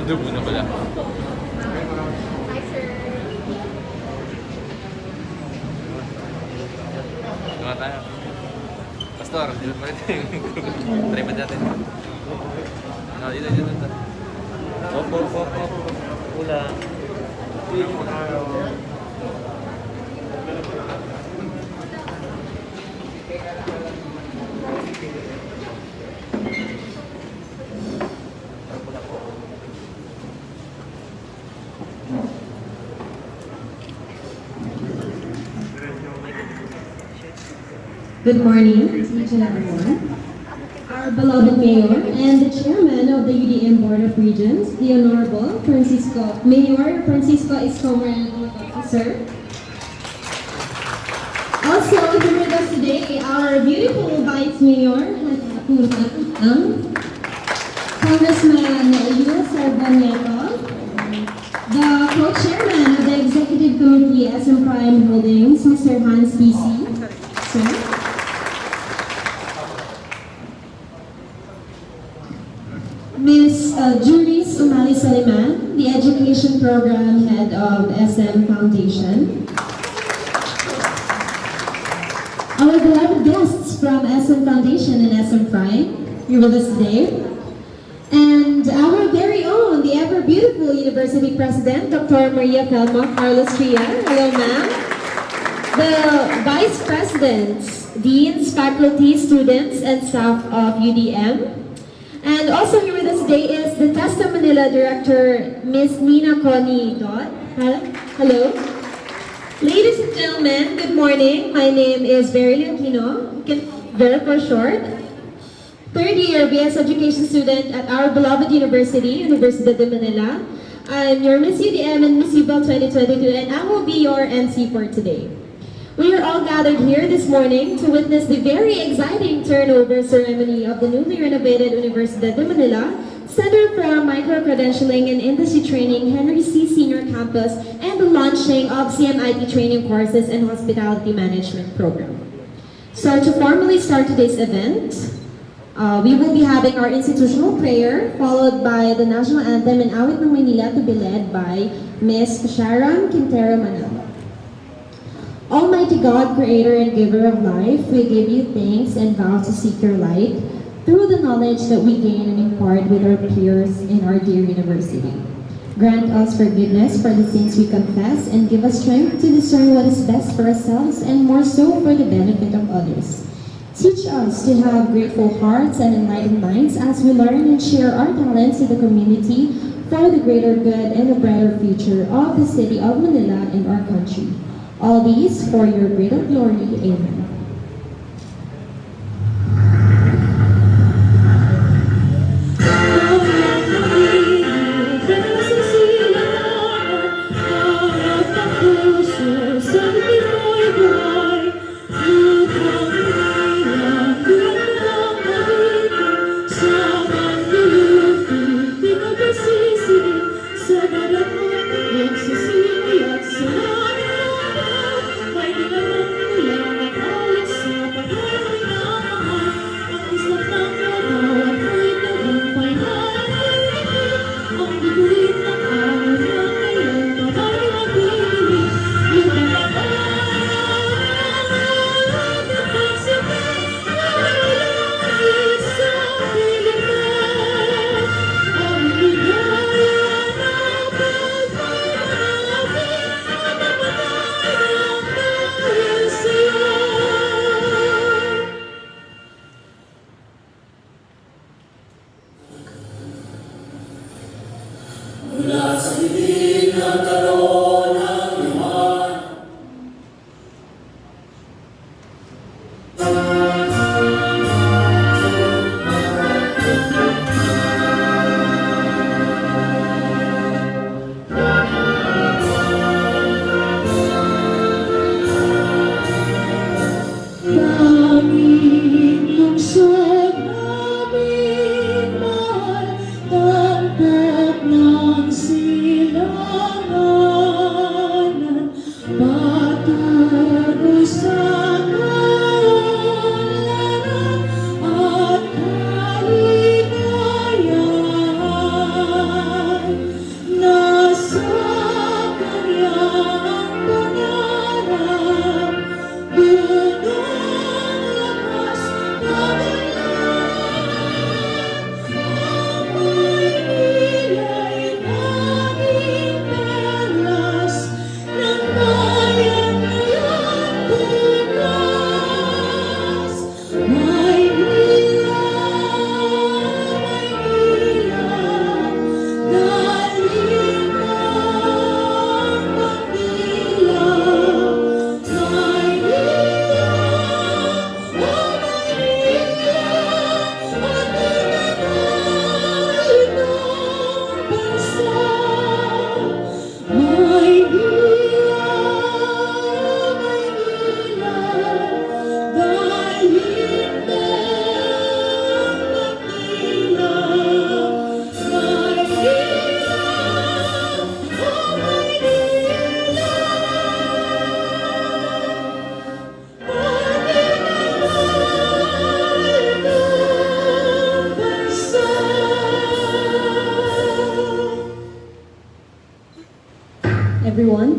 Dubo na pala. Hi, sir. Tama tayo. Pastor, dito pa rin. Try pa natin. Dito. Opo. Pula. Good morning to each and everyone. Our beloved Mayor and the Chairman of the UDM Board of Regents, the Honorable Mayor Francisco Isko Ceremonial, sir. Also here with us today, our beautiful Vice Mayor, Congressman Isko Ceremonial, the Co-Chairman of the Executive Committee SM Prime Holdings, Mr. Hans PC, sir. Ms. Juris Umali Saliman, the Education Program Head of SM Foundation. Our beloved guests from SM Foundation and SM Prime, here with us today. And our very own, the ever beautiful University President, Dr. Maria Felma Carlos Tria. Hello, ma'am. The Vice Presidents, Deans, Faculty, Students, and staff of UDM. And also here with us today is the TESTA Manila Director, Ms. Nina Connie Dot. Hello. Ladies and gentlemen, good morning. My name is Verily Aquino, Ver for short. Third year BS Education student at our beloved university, Universidad de Manila. I'm your Miss UDM and Miss UBL 2022, and I will be your MC for today. We are all gathered here this morning to witness the very exciting turnover ceremony of the newly renovated Universidad de Manila Center for Micro-Credentialing and Industry Training Henry C. Senior Campus and the launching of CMIT training courses and hospitality management program. So to formally start today's event, we will be having our institutional prayer followed by the national anthem and Awit ng Maynila to be led by Ms. Sharon Quintero Manalo. Almighty God, creator and giver of life, we give you thanks and vow to seek your light through the knowledge that we gain and impart with our peers in our dear university. Grant us forgiveness for the sins we confess and give us strength to discern what is best for ourselves and more so for the benefit of others. Teach us to have grateful hearts and enlightened minds as we learn and share our talents to the community for the greater good and the brighter future of the city of Manila and our country. All these for your greater glory. Amen. May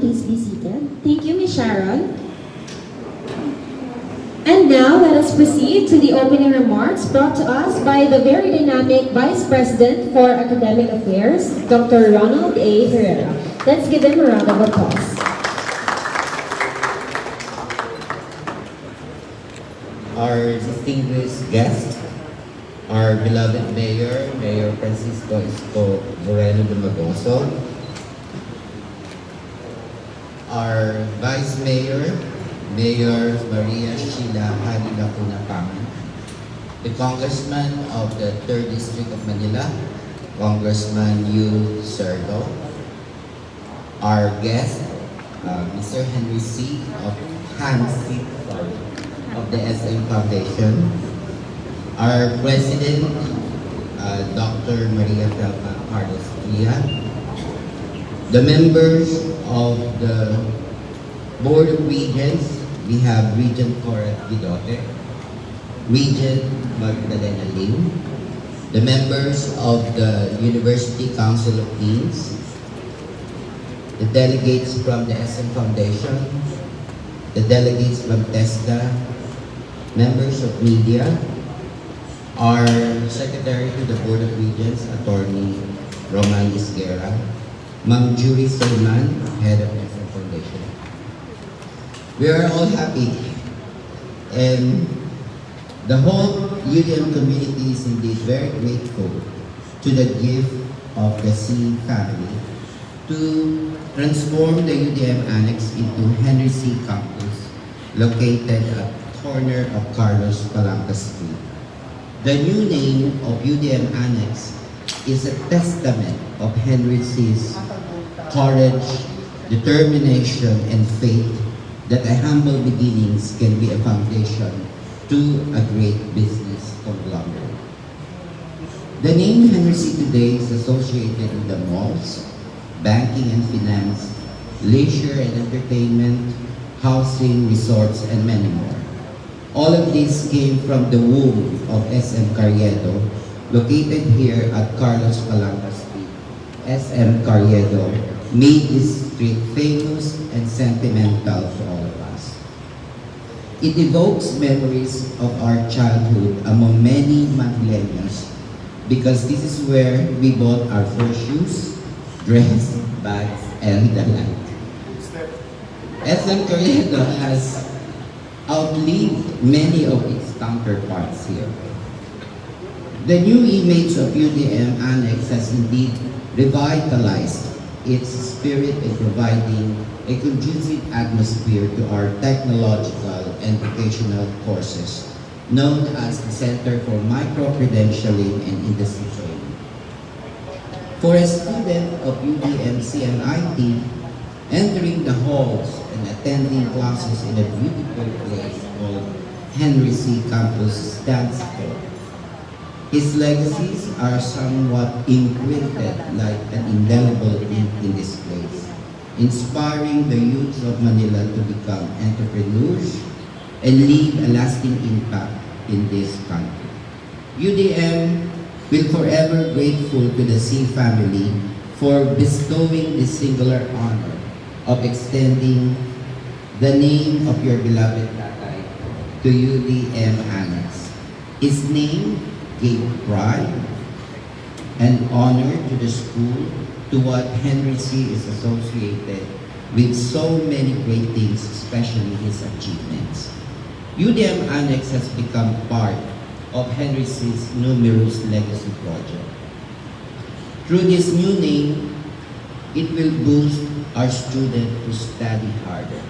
please be seated. Thank you, Ms. Sharon. And now, let us proceed to the opening remarks brought to us by the very dynamic Vice President for Academic Affairs, Dr. Ronald A. Herrera. Let's give him a round of applause. Our distinguished guest, our beloved Mayor, Mayor Francisco Isko Moreno Domagoso, our Vice Mayor, Mayor Maria Sheila Hari Lacuna, the Congressman of the 3rd District of Manila, Congressman Yu Serdo, our guest, Mr. Henry C. of of the SM Foundation, our President, Dr. Maria Telma Carlos Tria, the members of the Board of Regents. We have Regent Cora Guidote, Regent Magdalena Lim, the members of the University Council of Deans, the delegates from the SM Foundation, the delegates from TESDA, members of media, our Secretary to the Board of Regents, Attorney Roman Isguera, Ma'am Jury Solman, Head of SM Foundation. We are all happy, and the whole UDM community is indeed very grateful to the gift of the C family to transform the UDM Annex into Henry C Campus, located at the corner of Carlos Palanca Street. The new name of UDM Annex is a testament of Henry C's courage, determination, and faith that a humble beginnings can be a foundation to a great business conglomerate. The name Henry C today is associated with the malls, banking and finance, leisure and entertainment, housing, resorts, and many more. All of this came from the womb of SM Carriedo, located here at Carlos Palanca Street. SM Carriedo made this street famous and sentimental to all of us. It evokes memories of our childhood among many millennials, because this is where we bought our first shoes, dress, bags, and the like. SM Carriedo has outlived many of its counterparts here. The new image of UDM Annex has indeed revitalized its spirit in providing a conducive atmosphere to our technological and vocational courses, known as the Center for Micro-Credentialing and Industry Training. For a student of UDM CMIT, entering the halls and attending classes in a beautiful place called Henry C Campus stands for. His legacies are somewhat imprinted like an indelible ink in this place, inspiring the youth of Manila to become entrepreneurs and leave a lasting impact in this country. UDM will forever grateful to the C family for bestowing this singular honor of extending the name of your beloved tatay to UDM Annex. His name gave pride and honor to the school, to what Henry C is associated with so many great things, especially his achievements. UDM Annex has become part of Henry C's numerous legacy projects. Through this new name, it will boost our students to study harder,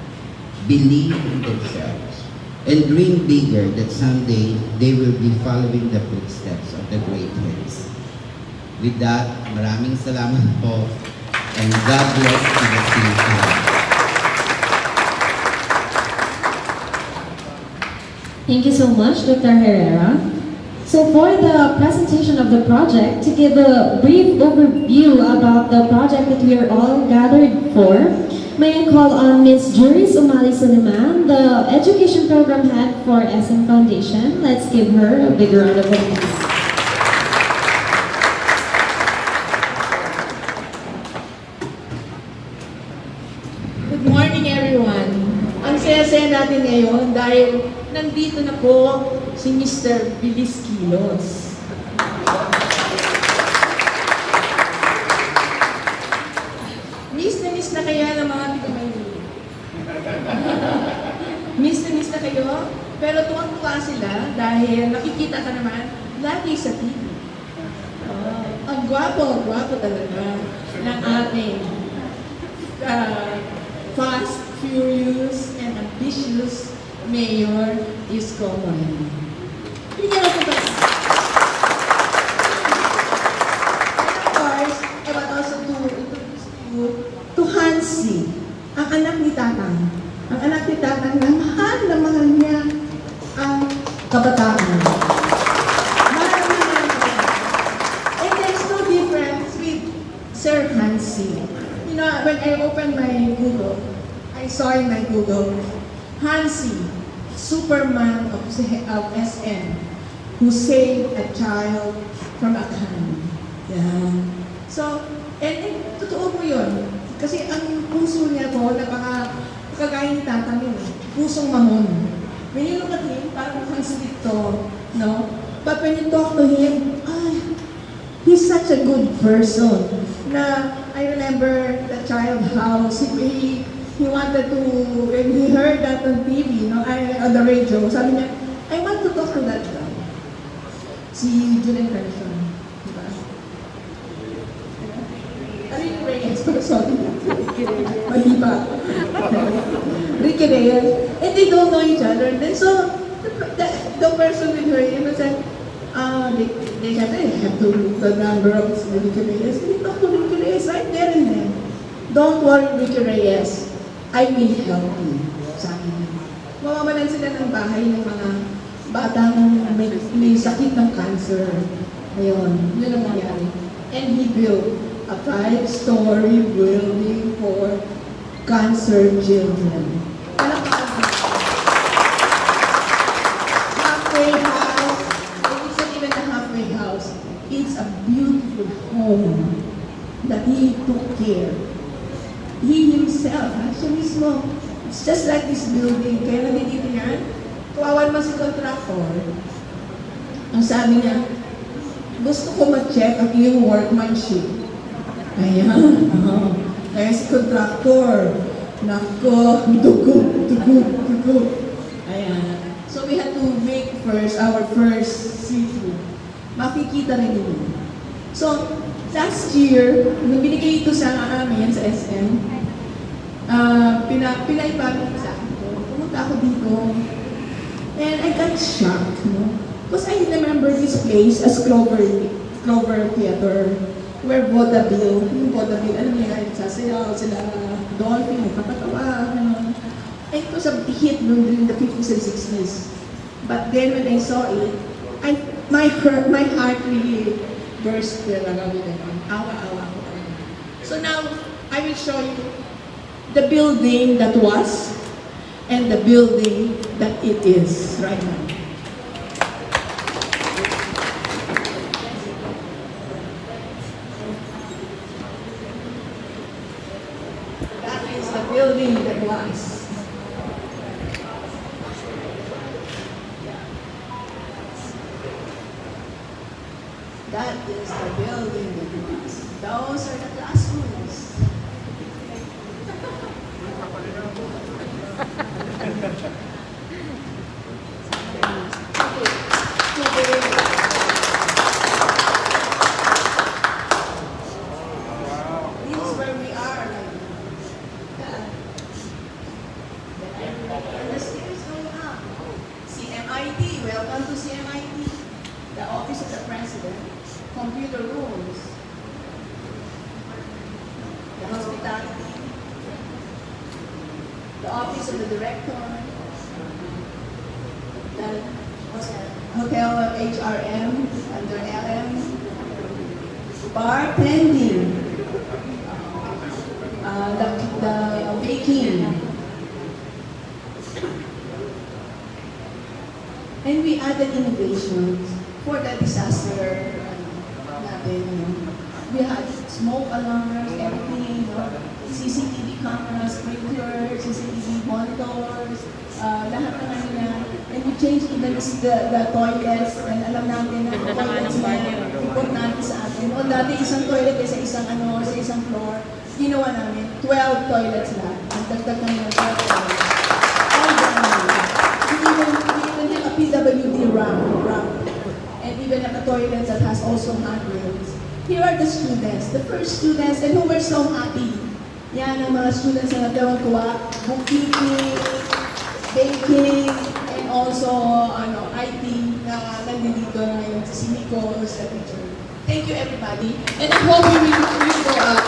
believe in themselves, and dream bigger that someday they will be following the footsteps of the great Henrys. With that, maraming salamat po, and God bless to the team. Thank you so much, Dr. Herrera. So for the presentation of the project, to give a brief overview about the project that we are all gathered for, may I call on Ms. Juris Umali Suleiman, the Education Program Head for SM Foundation. Let's give her a big round of applause. ngayon dahil nandito na po si Mr. Bilis Kilos. Miss na kaya ng mga Pilipinas. Miss na kayo, pero tuwang-tuwa sila dahil nakikita ka naman lagi sa TV. Ang gwapo talaga ng ating fast, furious, and ambitious Mayor Isko Moreno. Bigyan natin ito. And of course, I want also to introduce you to Hansi, ang anak ni Tatang. Ang anak ni Tatang na mahal niya ang kabataan. Mahal niya ang kabataan. And there's no difference with Sir Hansi. You know, when I opened my Google, I saw in my Google, Hansi, Superman of SM, who saved a child from a can. Yeah. So, and totoo po yun. Kasi ang puso niya po, napakagaya ni Tatang yun, pusong mamon. When you look at him, parang mukhang dito, no? But when you talk to him, he's such a good person. Na, I remember the child house, he wanted to, when he heard that on TV, no, on the radio, sabi niya, I want to talk to that guy. Si Julian Carson, di ba? Ricky Reyes, sorry. Mali ba? Ricky Reyes. And they don't know each other. And then so, the person with her, said, they said, I have to look the number of Ricky Reyes. And they talk to Ricky Reyes right there and then. Don't worry, Ricky Reyes. I will help you. Sabi niya. Mawamalan sila ng bahay ng mga batang may sakit ng cancer. Ayun, yun ang nangyari. And he built a 5-story building for cancer children. Halfway house, it's not even a halfway house. It's a beautiful home that he took care. He himself, actually mismo, it's just like this building. Kaya nandito yan, kawawan man si contractor. Ang sabi niya, gusto ko ma-check ang iyong workmanship. Ayan. Kaya si contractor, nako, dugo. Ayan. So we had to make our first seafood. Makikita rin yun. So, last year, nung binigay ito sa amin sa SM, pinaipamin sa akin ko. Pumunta ako dito. And I got shocked, no? Because I remember this place as Clover Theater, where vaudeville, yung vaudeville, alam niya, sasayaw sila, dolphin, magpapatawa, ano. And it was a hit during the 50s and 60s. But then when I saw it, my heart really burst talaga with it. Awa-awa ko. So now, I will show you the building that was and the building that it is right now. That is the building that was. That is the building that was. Those are the classrooms. This is where we are. And the stairs going up. CMIT, welcome to CMIT. The Office of the President. Computer rooms, the hospitality, the office of the director, the hotel HRM under LM, bartending, the baking, and we added innovations for the disaster. We had smoke alarms, everything, CCTV cameras, sprinklers, CCTV monitors, lahat ng ano niya. And we changed even the toilets. And alam natin na toilets na importante sa atin. Noon dati isang toilet sa isang sa isang floor. Ginawa namin 12 toilets lahat. Ang dagdag namin ng 12 toilets. All done. We even have a PWD ramp. And even have a toilet that has also handrails. Here are the students, the first students, and who were so happy. Yan ang mga students na nagawang bookkeeping, baking, and also IT na nandito na ngayon si Nico as the teacher. Thank you everybody. And I hope you will go up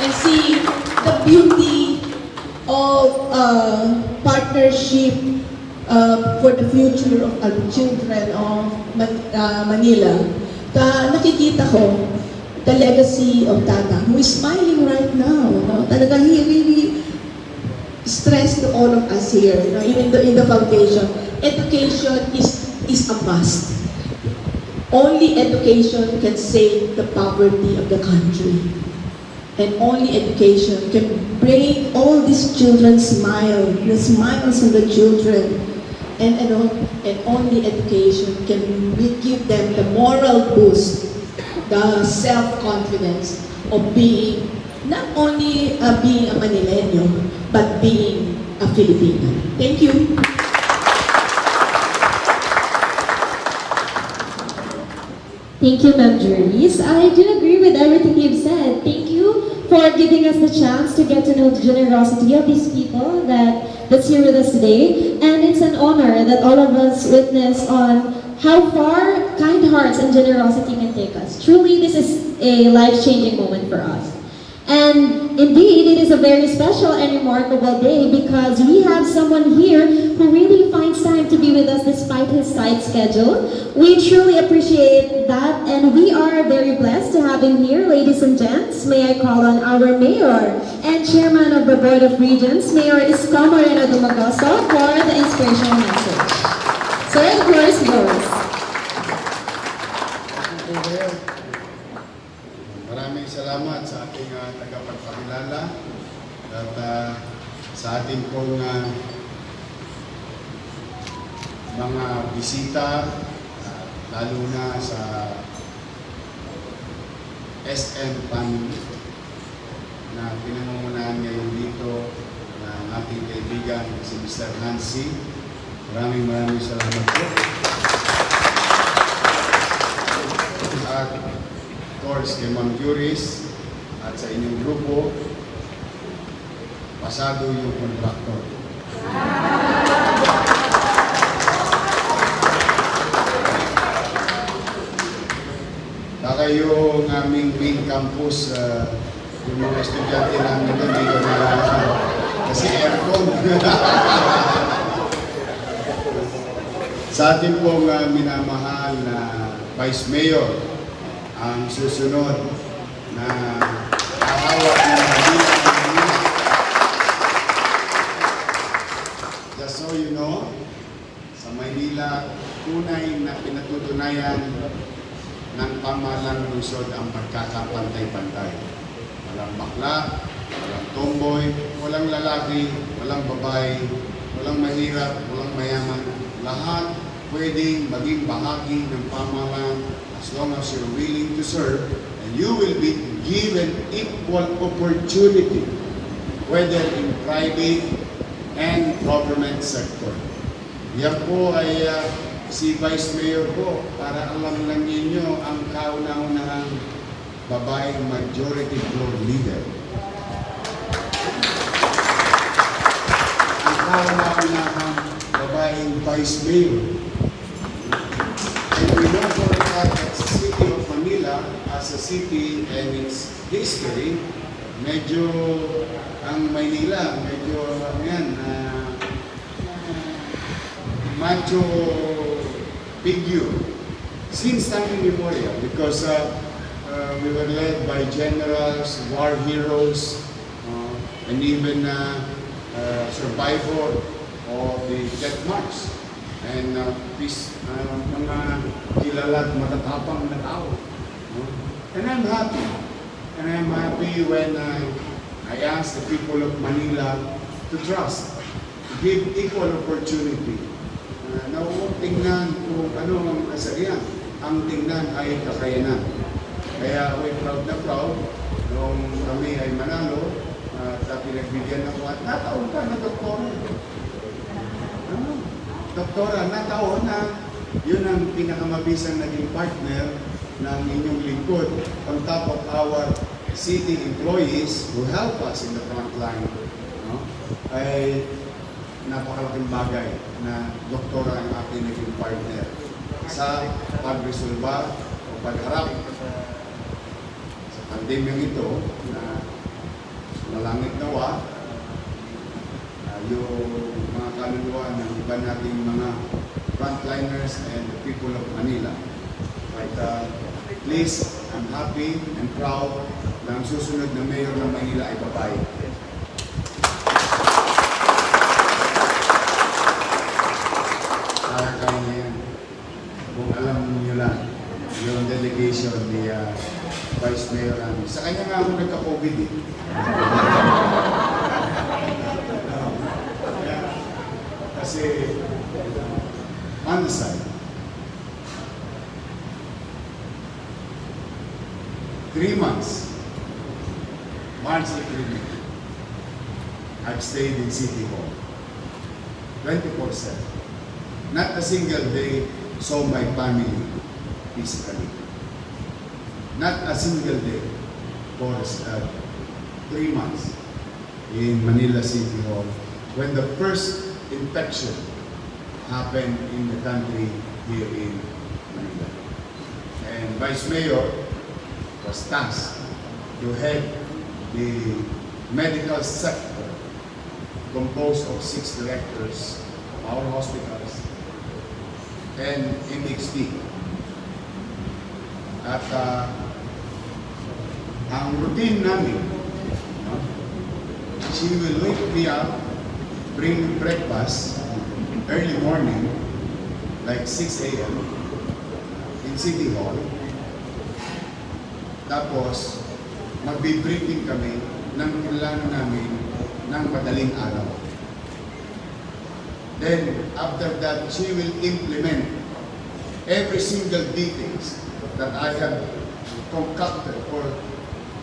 and see the beauty of partnership for the future of children of Manila. Nakikita ko the legacy of Tata, who is smiling right now. No? Talaga, he really stressed to all of us here, even in the foundation. Education is a must. Only education can save the poverty of the country. And only education can bring all these children smile, the smiles of the children. And only education can give them the moral boost, the self-confidence of being, not only being a Manileño, but being a Filipino. Thank you. Thank you, Ma'am Juris. I do agree with everything you've said. Thank you for giving us the chance to get to know the generosity of these people that's here with us today. And it's an honor that all of us witness on how far kind hearts and generosity can take us. Truly, this is a life-changing moment for us. And indeed, it is a very special and remarkable day because we have someone here who really finds time to be with us despite his tight schedule. We truly appreciate that, and we are very blessed to have him here. Ladies and gents, may I call on our Mayor and Chairman of the Board of Regents, Mayor Isko Moreno Domagoso, for the inspirational message. Sir, the floor is yours. Maraming salamat sa ating tagapagpakilala at sa ating pong mga bisita, lalo na sa SM family na pinangungunahan ngayon dito ng ating kaibigan si Mr. Hansi. Maraming salamat po. At of course, kay Ma'am Juris at sa inyong grupo, pasado yung kontraktor. Baka yung aming main campus, yung mga estudyante namin doon, dito na kasi aircon. Sa ating pong minamahal na Vice Mayor, ang susunod na kahawak ng Manila. Just so you know, sa Maynila, tunay na pinatutunayan ng pamahalang lungsod ang pagkakapantay-pantay. Walang bakla, walang tomboy, walang lalaki, walang babae, walang mahirap, walang mayaman. Lahat pwedeng maging bahagi ng pamahalaan as long as you're willing to serve, and you will be given equal opportunity, whether in private and government sector. Yan po ay si Vice Mayor po, para alam lang ninyo ang kauna-unahang babaeng majority floor leader. Ang kauna-unahang babaeng Vice Mayor. And we know for a fact that the city of Manila, as a city and its history, medyo ang Maynila, medyo macho figure since time immemorial, because we were led by generals, war heroes, and even survivor of the Death March. And mga kilala at matatapang na tao. And I'm happy. And I'm happy when I ask the people of Manila to trust, to give equal opportunity. Na huwag tingnan kung ano ang kasarian. Ang tingnan ay kakayanan. Kaya we're proud na proud nung kami ay manalo at pinagbigyan ako at nataon ka na doktora. Doktora, nataon na yun ang pinakamabisang naging partner ng inyong lingkod on top of our city employees who help us in the front line, no? Ay napakalaking bagay na doktora ang ating naging partner sa pagresolba o pagharap sa pandemyang ito na malangit nawa yung mga kaluluwa ng iba nating mga frontliners and the people of Manila. But at least I'm happy and proud na ang susunod na mayor ng Manila ay babae. Kaya na yan. Kung alam niyo lang, yung delegation ni Vice Mayor namin. Sa kanya nga ako nagka-COVID eh. Kasi on the side, 3 months, March, April, May, I've stayed in City Hall 24/7. Not a single day saw my family physically. Not a single day for 3 months in Manila City Hall when the first infection happened in the country here in Manila. And Vice Mayor was tasked to head the medical sector composed of 6 directors of our hospitals and MXD. At ang routine namin, she will wake me up, bring me breakfast early morning, like 6 a.m. in City Hall. Tapos, magbi-briefing kami ng plano namin ng madaling araw. Then, after that, she will implement every single details that I have concocted or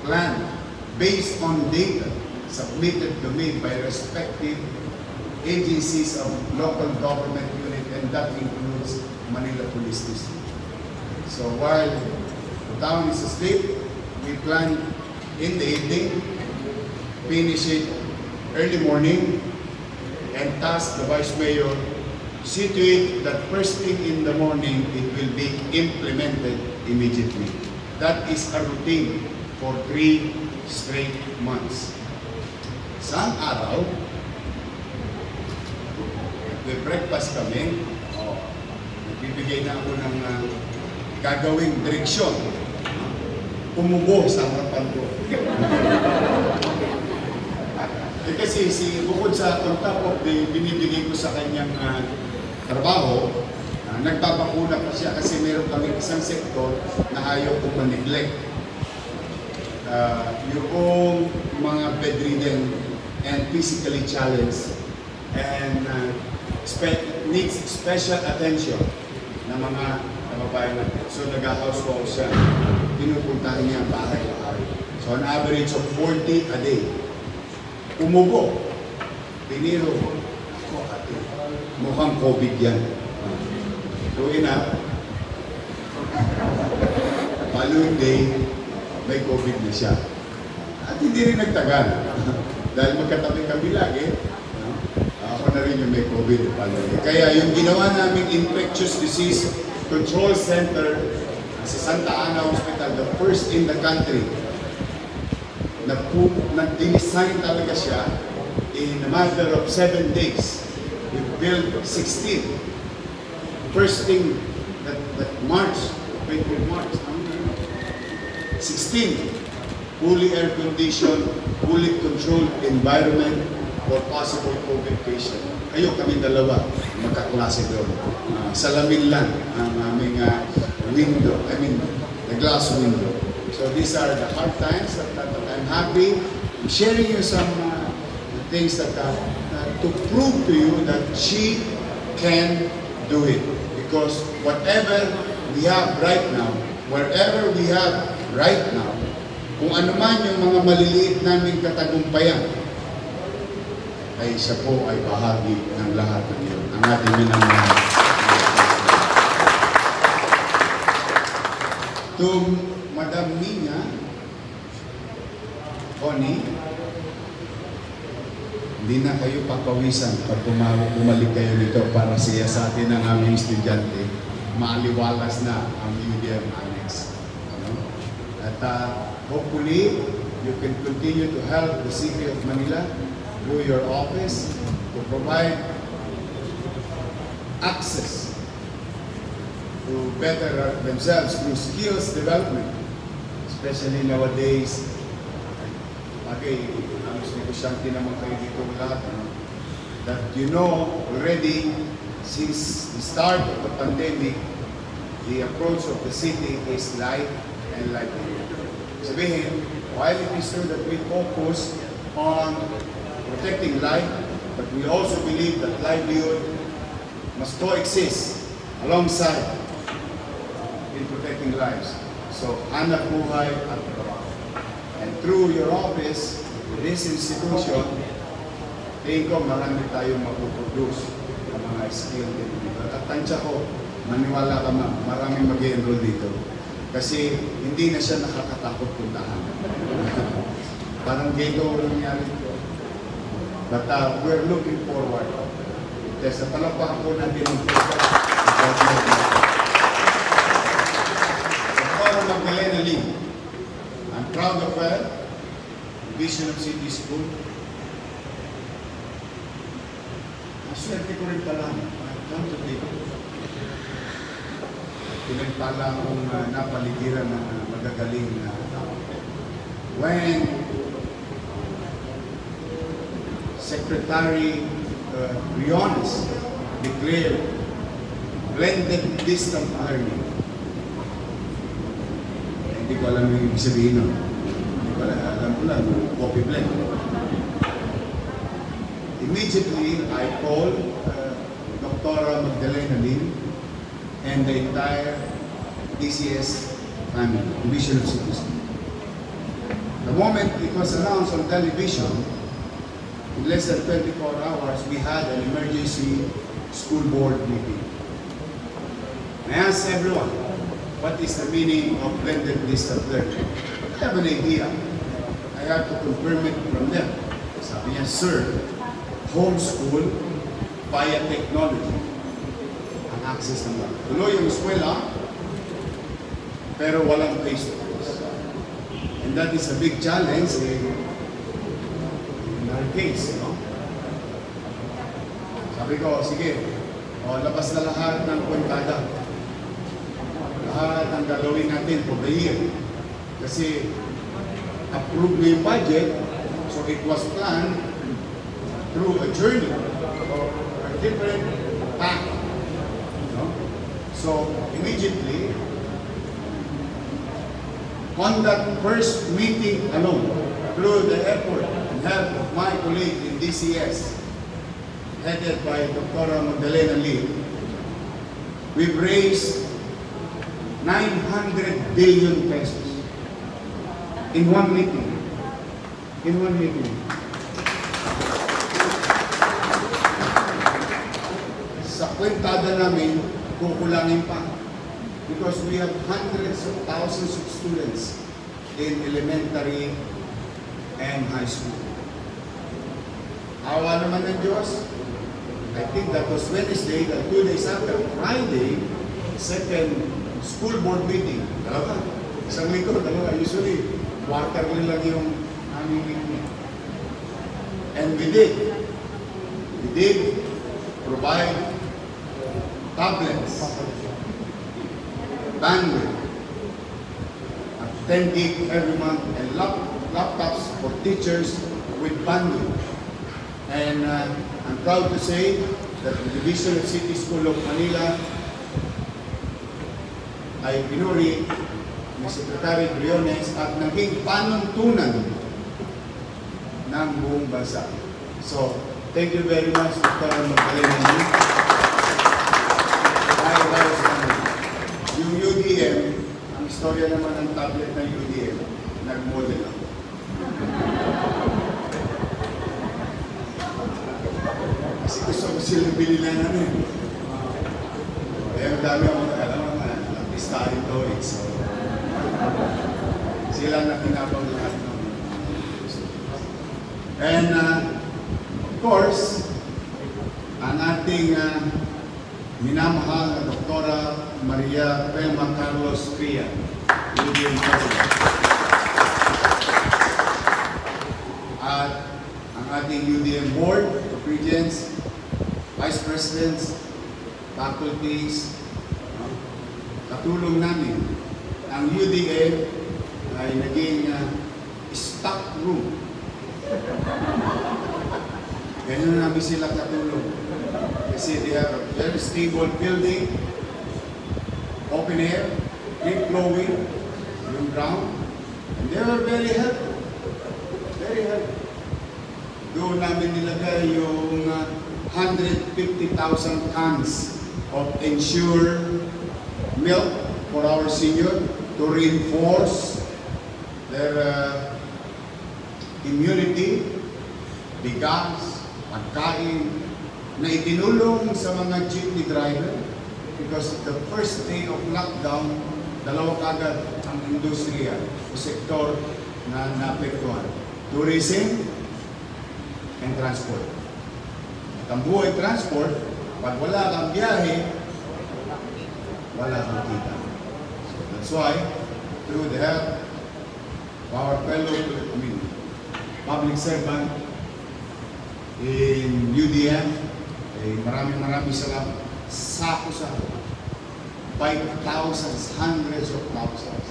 planned based on data submitted to me by respective agencies of local government unit, and that includes Manila Police District. So while the town is asleep, we plan in the evening, finish it early morning, and task the Vice Mayor see to it that first thing in the morning it will be implemented immediately. That is a routine for 3 straight months. Isang araw, may breakfast kami, nagbibigay na ako ng gagawing direksyon. Umubo sa harapan ko. Kasi bukod sa on top of the binibigay ko sa kanyang trabaho, nagbabakuna pa siya kasi meron kami isang sektor na ayaw kong ma-neglect. Yung mga bedridden and physically challenged and needs special attention ng mga kababayan natin. So nag-house call siya, pinupuntahan niya bahay-bahay. So an average of 40 a day. Umubo. Piniro. Ako ate, mukhang COVID yan. So ina, following day, may COVID na siya. At hindi rin nagtagal. Dahil magkatabi kami lagi, ako na rin yung may COVID. Kaya yung ginawa namin Infectious Disease Control Center sa Santa Ana Hospital, the first in the country, nag-design talaga siya in a matter of 7 days. We built 16. First thing that March, 16. Fully air-conditioned, fully controlled environment for possible COVID patient. Kayo kami dalawa, magkaklase doon. Salamin lang ang aming window, the glass window. So these are the hard times that I'm happy. I'm sharing you some things that to prove to you that she can do it. Because whatever we have right now, wherever we have right now, kung ano man yung mga maliliit naming katagumpayan, ay siya po ay bahagi ng lahat ng yun. Ang ating minamahal. To Madam Nina, Connie, hindi na kayo papawisan pag bumalik kayo dito para siya sa atin ang aming estudyante. Maaliwalas na ang UDM Annex. At hopefully, you can continue to help the City of Manila through your office to provide access to better themselves through skills development, especially nowadays. Okay, ang negosyante naman kayo dito lahat, that you know already since the start of the pandemic, the approach of the city is life and livelihood. Sabihin, while it is true that we focus on protecting life, but we also believe that livelihood must coexist alongside in protecting lives. So, hanap buhay at trabaho. And through your office, this institution, tingin ko marami tayong mapuproduce ng mga skill dito. At tansya ko, maniwala ka maraming mag-enroll dito. Kasi hindi na siya nakakatakot puntahan. Parang gito nangyari dito. But we're looking forward. Sa palapahan po natin ang Paano Magdalena Lee. I'm proud of her. Vision of City School. Maswerte ko rin pala. Come to think. Pinagpala akong napaligiran ng magagaling na tao. When Secretary Briones declared blended distance learning, hindi ko alam yung ibig sabihin nun. Hindi ko alam ko lang, copy blend. Immediately, I called Dr. Magdalena Lim and the entire DCS family, Division of Cities. The moment it was announced on television, in less than 24 hours, we had an emergency school board meeting. I asked everyone, what is the meaning of blended distance learning? I have an idea. I have to confirm it from them. Sabi niya, sir, homeschool via technology ang access ng mga. Tuloy yung eskwela, pero walang face-to-face. And that is a big challenge in our case, no? Sabi ko, sige, labas na lahat ng kwentada. Lahat ang gagawin natin for the year. Kasi approved na yung budget, so it was planned through a journey or a different path. No? So immediately, on that first meeting alone, through the effort and help of my colleague in DCS, headed by Dr. Magdalena Lee, we've raised 900 billion pesos in one meeting. In one meeting. Sa kwentada namin, kukulangin pa. Because we have hundreds of thousands of students in elementary and high school. Awa naman ng Diyos. I think that was Wednesday, that 2 days after, Friday, second school board meeting. Dalawa. Isang linggo, dalawa. Usually, quarterly lang yung aming meeting. And we did provide tablets, bandwidth, at 10 gig every month, and laptops for teachers with bandwidth. And I'm proud to say that the Division of City School of Manila ay pinuri ni Secretary Briones at naging panuntunan ng buong bansa. So, Thank you very much, Dr. Magdalena. Yung UDM, ang istorya naman ng tablet ng UDM, nag-model ako. Kasi gusto ko silang bilinan namin. Kaya ang dami akong alam na artistahin to eh. So, sila na kinabang lahat ng and of course, ang ating minamahal na Doktora Maria Pelma Carlos Cria, UDM President. At ang ating UDM Board of Regents, Vice Presidents, faculties, katulong namin. Ang UDM ay naging stock room. Ganyan namin sila katulong. Kasi they have a very stable building, open air, free flowing, yung ground. And they were very helpful. Very helpful. Doon namin nilagay yung 150,000 cans of ensured milk for our senior to reinforce their immunity, bigas, pagkain, na itinulong sa mga jeepney driver because the first day of lockdown, dalawa kagad ang industriya o sektor na naapektuhan. Tourism and transport. At ang buhay transport, pag wala kang biyahe, wala kang kita. So that's why, through the help of our fellow public servant in UDM, maraming salamat. Sako-sako. By thousands, hundreds of thousands.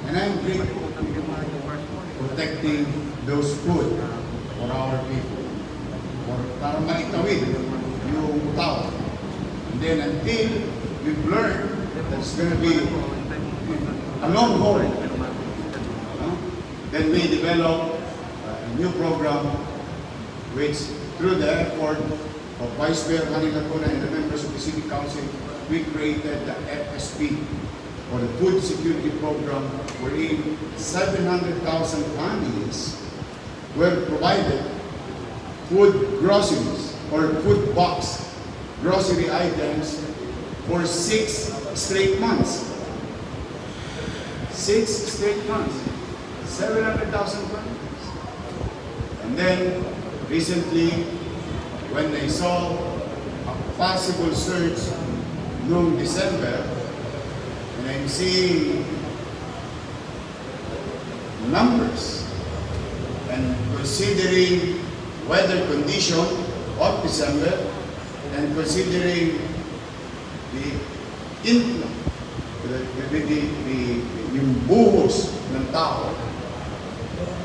And I'm grateful protecting those food for our people. Para maitawid yung tao. And then until we've learned that it's going to be a long haul, then we develop a new program which, through the effort of Vice Mayor Lacuna and the members of the City Council, we created the FSP, or the Food Security Program, wherein 700,000 families were provided food groceries or food box grocery items for 6 straight months. 6 straight months. 700,000 families. And then, recently, when they saw a possible surge noong December, and I'm seeing numbers, and considering weather condition of December, and considering the inflow, yung buhos ng tao,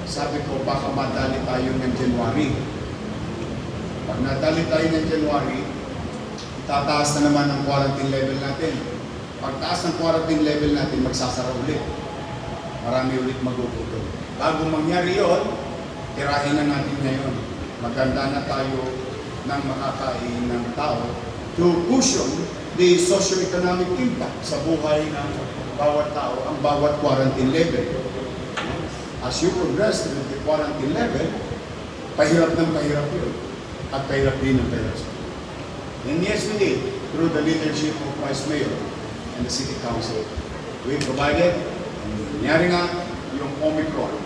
sabi ko, baka madali tayo ng January. Pag nadali tayo ng January, tataas na naman ang quarantine level natin. Pag taas ng quarantine level natin, magsasara ulit. Marami ulit magugutol. Bago mangyari yun, tirahin na natin ngayon. Maganda na tayo ng makakain ng tao to cushion the socio-economic impact sa buhay ng bawat tao, ang bawat quarantine level. As you progress through the quarantine level, pahirap ng pahirap yun. At pahirap din ng pahirap. And yes, we did, through the leadership of Vice Mayor and the City Council, we provided, and nangyari nga, yung Omicron.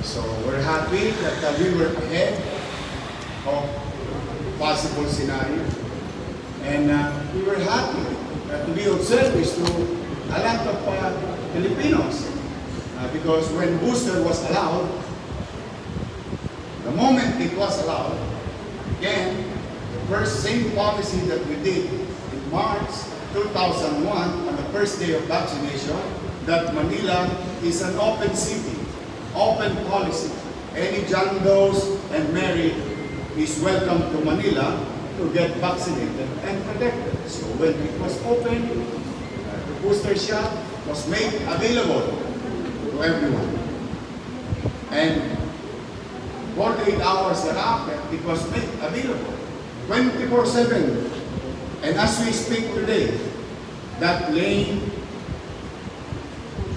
So we're happy that we were ahead of possible scenario. And we were happy to be of service to a lot of Filipinos. Because when booster was allowed, the moment it was allowed, again, the first same policy that we did in March 2001, on the first day of vaccination, that Manila is an open city, open policy. Any John Does and Mary is welcome to Manila to get vaccinated and protected. So when it was open, the booster shot was made available to everyone. And 48 hours thereafter, it was made available 24/7. And as we speak today, that lane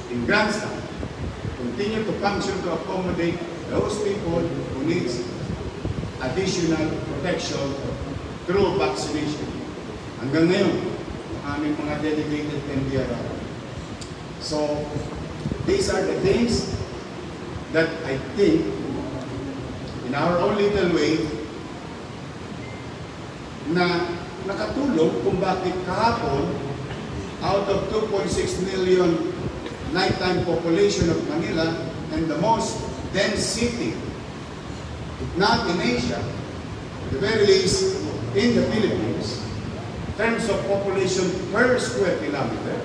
in Grandstand continue to function to accommodate those people who need additional protection through vaccination. Hanggang ngayon, aming mga dedicated NDRA. So, these are the things that I think, in our own little way, na nakatulong kung bakit kahapon, out of 2.6 million nighttime population of Manila and the most dense city, if not in Asia, at the very least in the Philippines, in terms of population per square kilometer,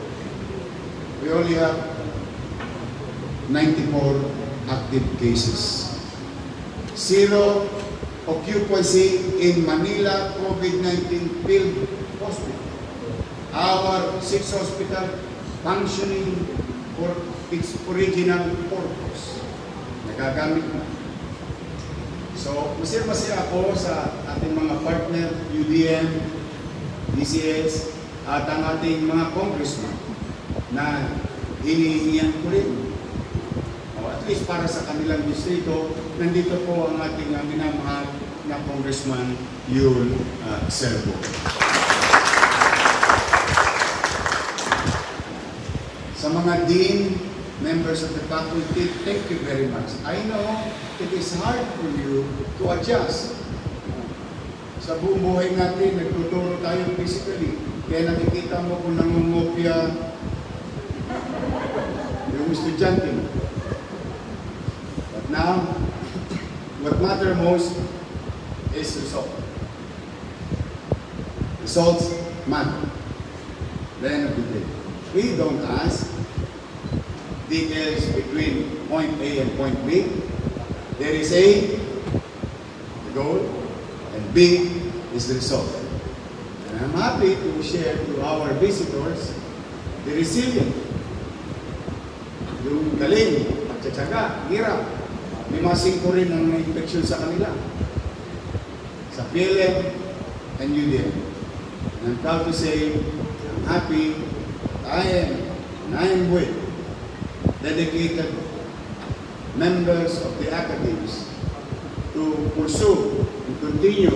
we only have 94 active cases. 0 occupancy in Manila COVID-19 field hospital. Our 6 hospital functioning for its original purpose. Nagagamit na. So, masaya ako sa ating mga partner, UDM, DCS, at ang ating mga congressman na hinihingihan ko rin. At least para sa kanilang distrito, nandito po ang ating minamahal na Congressman Yul Servo. Sa mga dean, members of the faculty, thank you very much. I know it is hard for you to adjust. Sa buong buhay natin, nagtuturo tayo physically. Kaya nakikita mo kung nangungopia yung estudyante mo. But now, what matters most is result. Results matter. At the end of the day, we don't ask details between point A and point B. There is A, the goal, and B is the result. And I'm happy to share to our visitors the resilience, yung galing, pagtsatsaga, hirap. May mga 5 rin ang infection sa kanila. Sa PLM and UDM. And I'm proud to say, I'm happy, I am with dedicated members of the academies to pursue and continue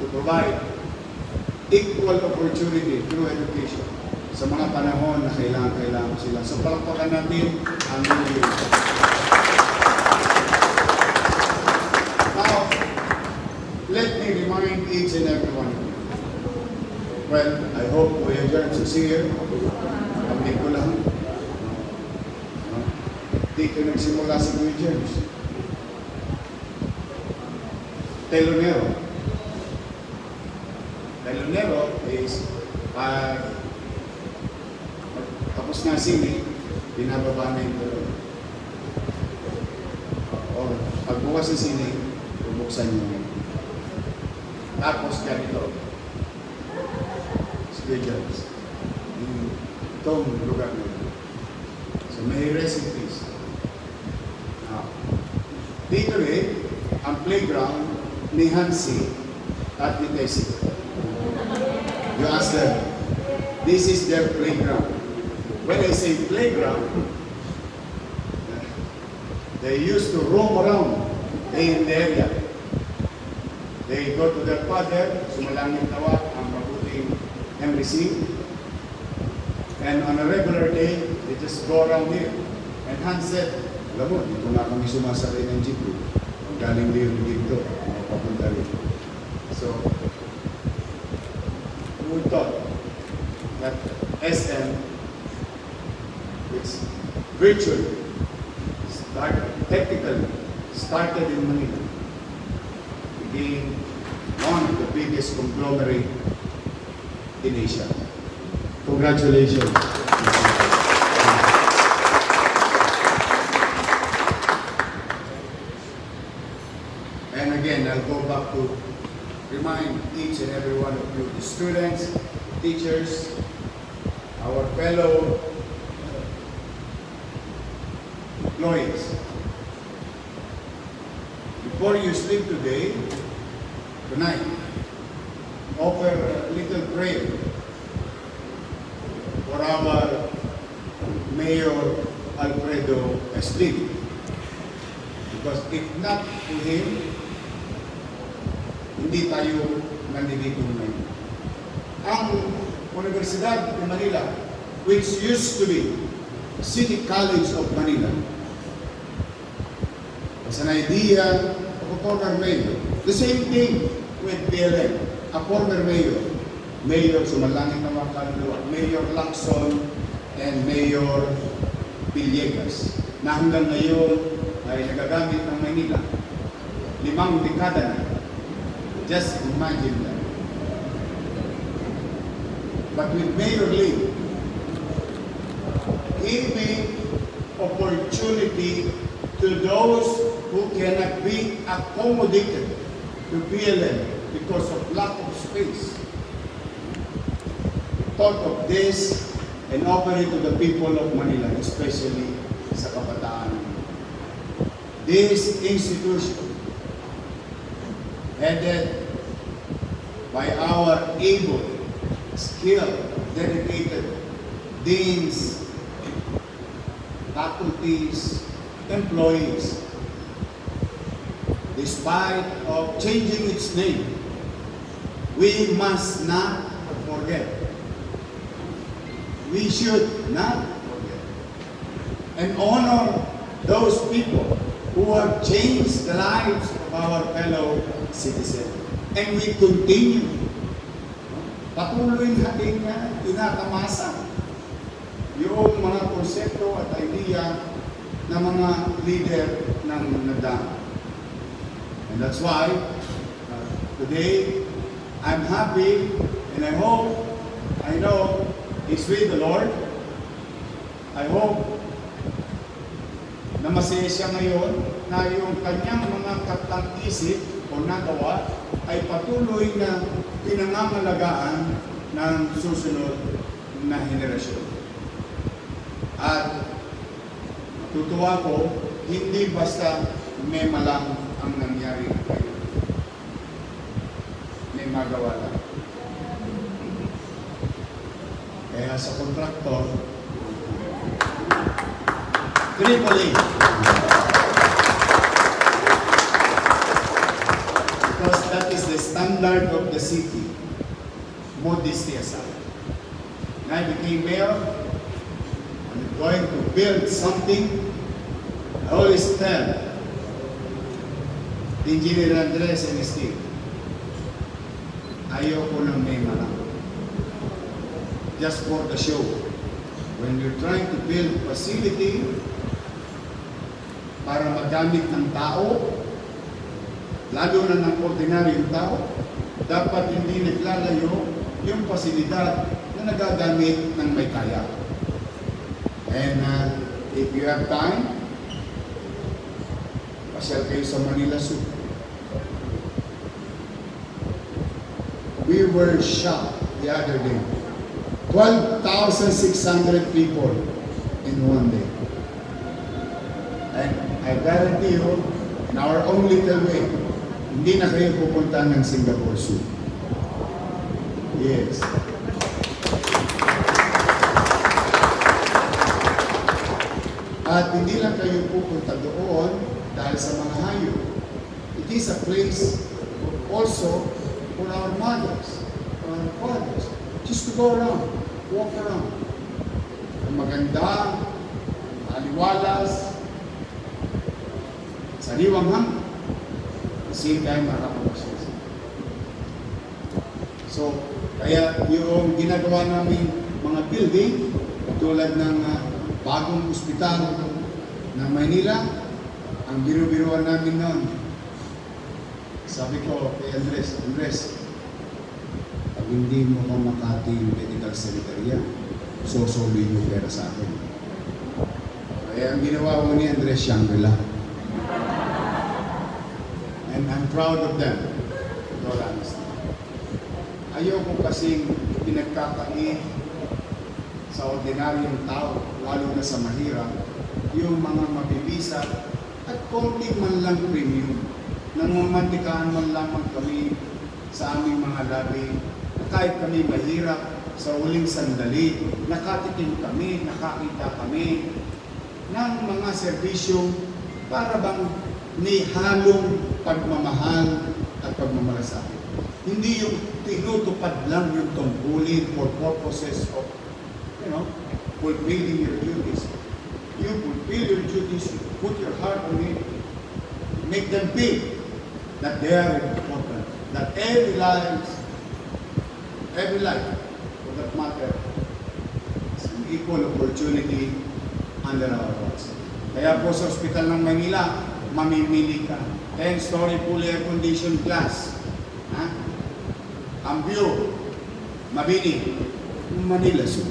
to provide equal opportunity through education sa mga panahon na kailangan sila. So palakpakan natin ang UDM. Now, let me remind each and every one of you. Well, I hope Kuya Germs is here. Kapatid ko lang. Dito nagsimula si Kuya Germs. Telonero. Telonero is tapos na sini, binababa na yung telon. O pagbukas ng sini, bubuksan nyo. Tapos ganito. Studios. Itong lugar na ito. So may recipes. Now, dito rin, ang playground ni Hansi at ni Tessie. You ask them, this is their playground. When I say playground, they used to roam around in the area. They go to their father, sumalangit nawa ang mabuting MRC, and on a regular day, they just go around here. And Hans said, alam mo, dito nga kami sumasakay ng jeep. Galing dito, papunta rin. So, we thought that SM, which virtually technically started in Manila, became one of the biggest conglomerate in Asia. Congratulations. And again, I'll go back to remind each and every one of you, the students, teachers, our fellow employees. before you sleep today, tonight, offer a little prayer for our Mayor Alfredo Eslim. Because if not to him, hindi tayo nandito ngayon. Ang Universidad de Manila, which used to be City College of Manila, was an idea of a former mayor. The same thing with BLM, a former mayor. Mayor Sumalangit na mga kaluluwa, Mayor Lacson and Mayor Villegas, na hanggang ngayon ay nagagamit ng Manila. 5 dekada na. Just imagine that. But with Mayor Lee, giving opportunity to those who cannot be accommodated to BLM because of lack of space. Thought of this and offer it to the people of Manila, especially sa kabataan. This institution, headed by our able, skilled, dedicated deans, faculties, employees, despite of changing its name, we must not forget. We should not forget and honor those people who have changed the lives of our fellow citizens. And we continue. Patuloy natin tinatamasa yung mga konsepto at idea ng mga leader ng nadaan. And that's why today I'm happy and I hope, I know it's with the Lord. I hope na masaya siya ngayon na yung kanyang mga katang-isip o nagawa ay patuloy na pinangangalagaan ng susunod na henerasyon. At tutuwa ko, hindi basta mema lang ang nangyari kayo. May magawa lang. Kaya sa kontraktor, AAA. Because that is the standard of the city. Modesty aside. When I became mayor, I'm going to build something. I always tell Engineer Andres and Steve, ayoko ng mema lang. Just for the show. When you're trying to build facility para magamit ng tao, lalo na ng ordinaryong tao, dapat hindi naglalayo yung pasilidad na nagagamit ng may kaya. And if you have time, pasyal kayo sa Manila Zoo. We were shocked the other day. 12,600 people in one day. And I guarantee you, in our own little way, hindi na kayo pupunta ng Singapore Zoo. Yes. At hindi lang kayo pupunta doon dahil sa mga hayop. It is a place also for our mothers, for our fathers, just to go around, walk around. Ang maganda, maliwalas, sariwang hangin. Same time, makapagpasyos. So, kaya yung ginagawa namin mga building, tulad ng bagong ospital ng Maynila, ang biro-biroan namin noon, sabi ko kay Andres, pag hindi mo pa Makati Medical Secretary, sosoli yung pera sa akin. Kaya ang ginawa ko ni Andres, Shangri-La. And I'm proud of them. In all honesty. Ayoko kasing pinagkakain sa ordinaryong tao, lalo na sa mahirap, yung mga mabibisa at konting man lang premium. Nangmamantikahan man lamang kami sa aming mga labi. Kahit kami mahirap, sa huling sandali, nakatikim kami, nakakita kami ng mga serbisyo para bang may halong pagmamahal at pagmamalasakit. Hindi yung tinutupad lang yung tungkulin for purposes of, fulfilling your duties. You fulfill your duties, you put your heart on it, make them feel that they are important, that every life, for that matter, is an equal opportunity under our watch. Kaya po sa Ospital ng Manila, mamimili ka. 10-story fully air-conditioned class. Ang view, Mabini, Manila Zoo.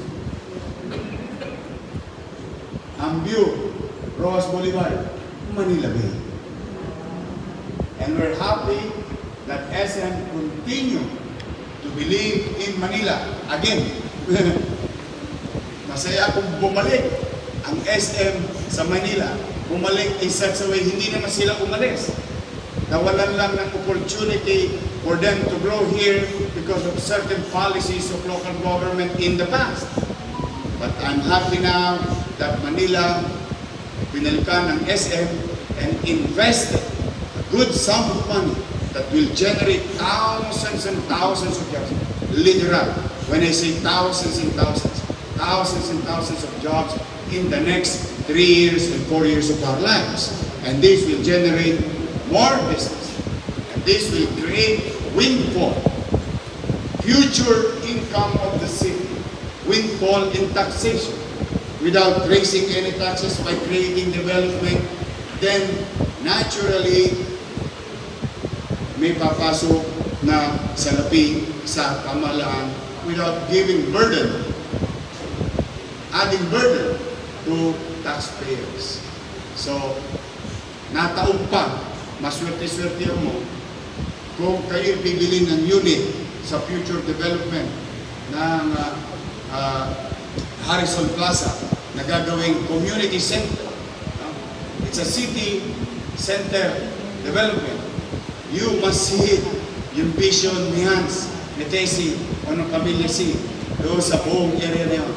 Ang view, Roas Boulevard, Manila Bay. And we're happy that SM continue to believe in Manila. Again, masaya akong bumalik ang SM sa Manila. Bumalik in such a way, hindi naman sila umalis. Nawalan lang ng opportunity for them to grow here because of certain policies of local government in the past. But I'm happy now that Manila pinalikan ng SM and invested a good sum of money that will generate thousands and thousands of jobs. Literal. When I say thousands and thousands of jobs in the next 3 years and 4 years of our lives. And this will generate more business. And this will create windfall, future income of the city, windfall in taxation. Without raising any taxes by creating development, then naturally, may papasok na salapi sa pamahalaan without giving burden, adding burden to taxpayers. So, nataon pa, maswerte-swerte mo kung kayo bibili ng unit sa future development ng Harrison Plaza na gagawing community center. It's a city center development. You must see it, yung vision ni Hans, ni Tessie, o ng pamilya C, doon sa buong area na yun.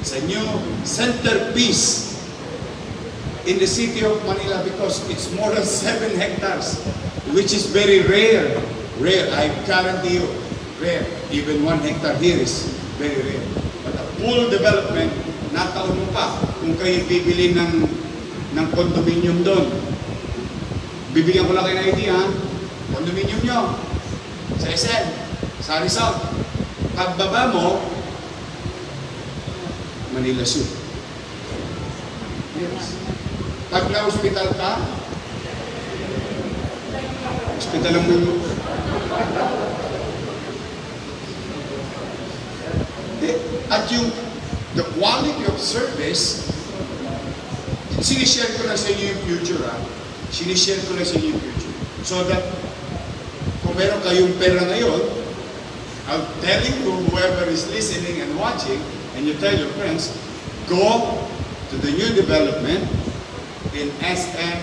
It's a new centerpiece in the city of Manila because it's more than 7 hectares, which is very rare. Rare, I guarantee you, rare. Even 1 hectare here is very rare. But a full development, nataon mo pa kung kayo bibili ng condominium doon. Bibigyan ko lang kayo ng idea, ha? Condominium nyo, sa SM, sa Rizal. Pagbaba mo, Manila Zoo. Yes. Pag na-hospital ka, hospital ang mundo. At yung the quality of service, sinishare ko na sa inyo yung future, ha? Sinishare ko na sa inyo yung future. So that, kung meron kayong pera ngayon, I'm telling you, whoever is listening and watching, and you tell your friends, go to the new development in SM,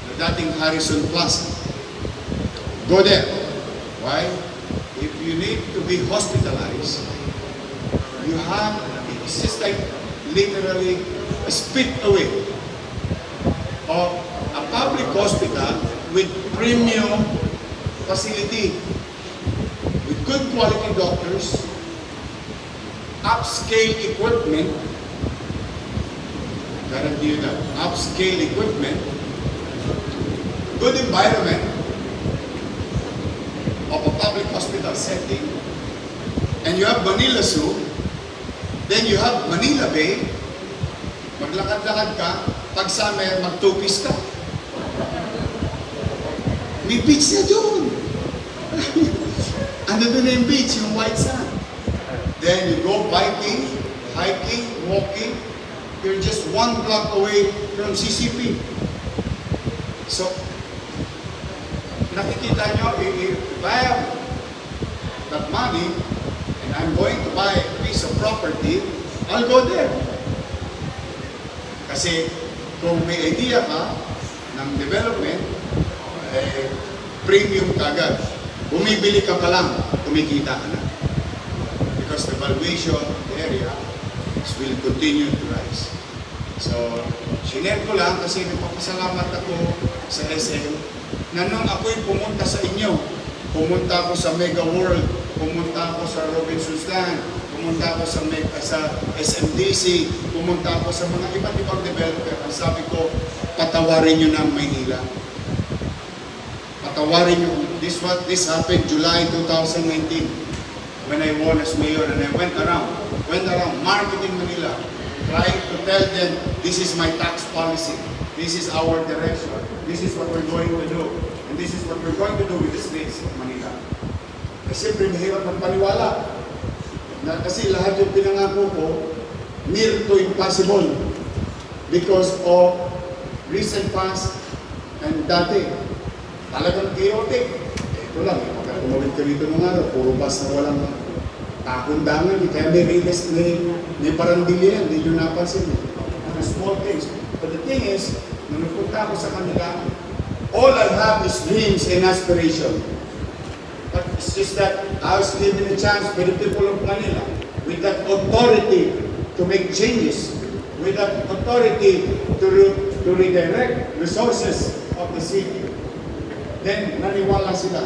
the dating Harrison Plaza. Go there. Why? If you need to be hospitalized, you have, it's just like literally a spit away of a public hospital with premium facility, with good quality doctors, upscale equipment, guarantee you that, upscale equipment, good environment of a public hospital setting, and you have Manila Zoo, then you have Manila Bay, maglakad-lakad ka, pag summer, mag-two-piece ka. May beach na doon. Ano doon na yung beach, yung white sand. Then you go biking, hiking, walking. You're just 1 block away from CCP. So, nakikita nyo, if I have that money, and I'm going to buy a piece of property, I'll go there. Kasi, kung may idea ka ng development, premium kagad. Bumibili ka pa lang, kumikita ka na. Because the valuation of the area will continue to rise. So, sinare ko lang kasi nagpapasalamat ako sa SM na nung ako'y pumunta sa inyo, pumunta ako sa Mega World, pumunta ako sa Robinson's Land, pumunta ako sa SMDC, pumunta ako sa mga iba't ibang developer. Ang sabi ko, patawarin nyo na ang Maynila. Patawarin nyo. This happened July 2019 when I won as mayor and I went around marketing Manila, trying to tell them, this is my tax policy, this is our direction, this is what we're going to do, and this is what we're going to do with the streets of Manila. Kasi siyempre mahirap magpaniwala. Kasi lahat yung pinangako ko, near to impossible because of recent past and dati. Talagang chaotic. Ito lang, pagka tumawid ka dito ng araw, puro bus na walang takundangan. Kaya may parandilya yan, hindi nyo napansin. Small things. But the thing is, nung nagpunta ako sa kanila, all I have is dreams and aspiration. But it's just that I was given a chance by the people of Manila with that authority to make changes, with that authority to redirect resources of the city. Then, naniwala sila.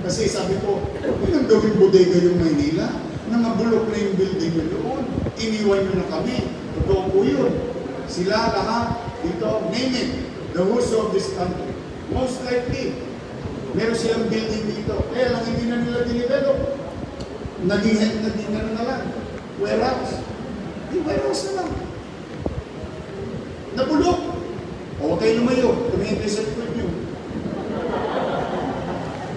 Kasi sabi ko, huwag nang gawing bodega yung Maynila, na mabulok na yung building nyo doon. Iniwan nyo na kami. Totoo po yun. Sila lahat, dito, name it, the host of this country. Most likely, meron silang building dito. Kaya lang hindi na nila dinevelop. Naging na lang. Warehouse. Yung warehouse na lang. Nabulok. O huwag kayo lumayo. Tumihintay sa likod nyo.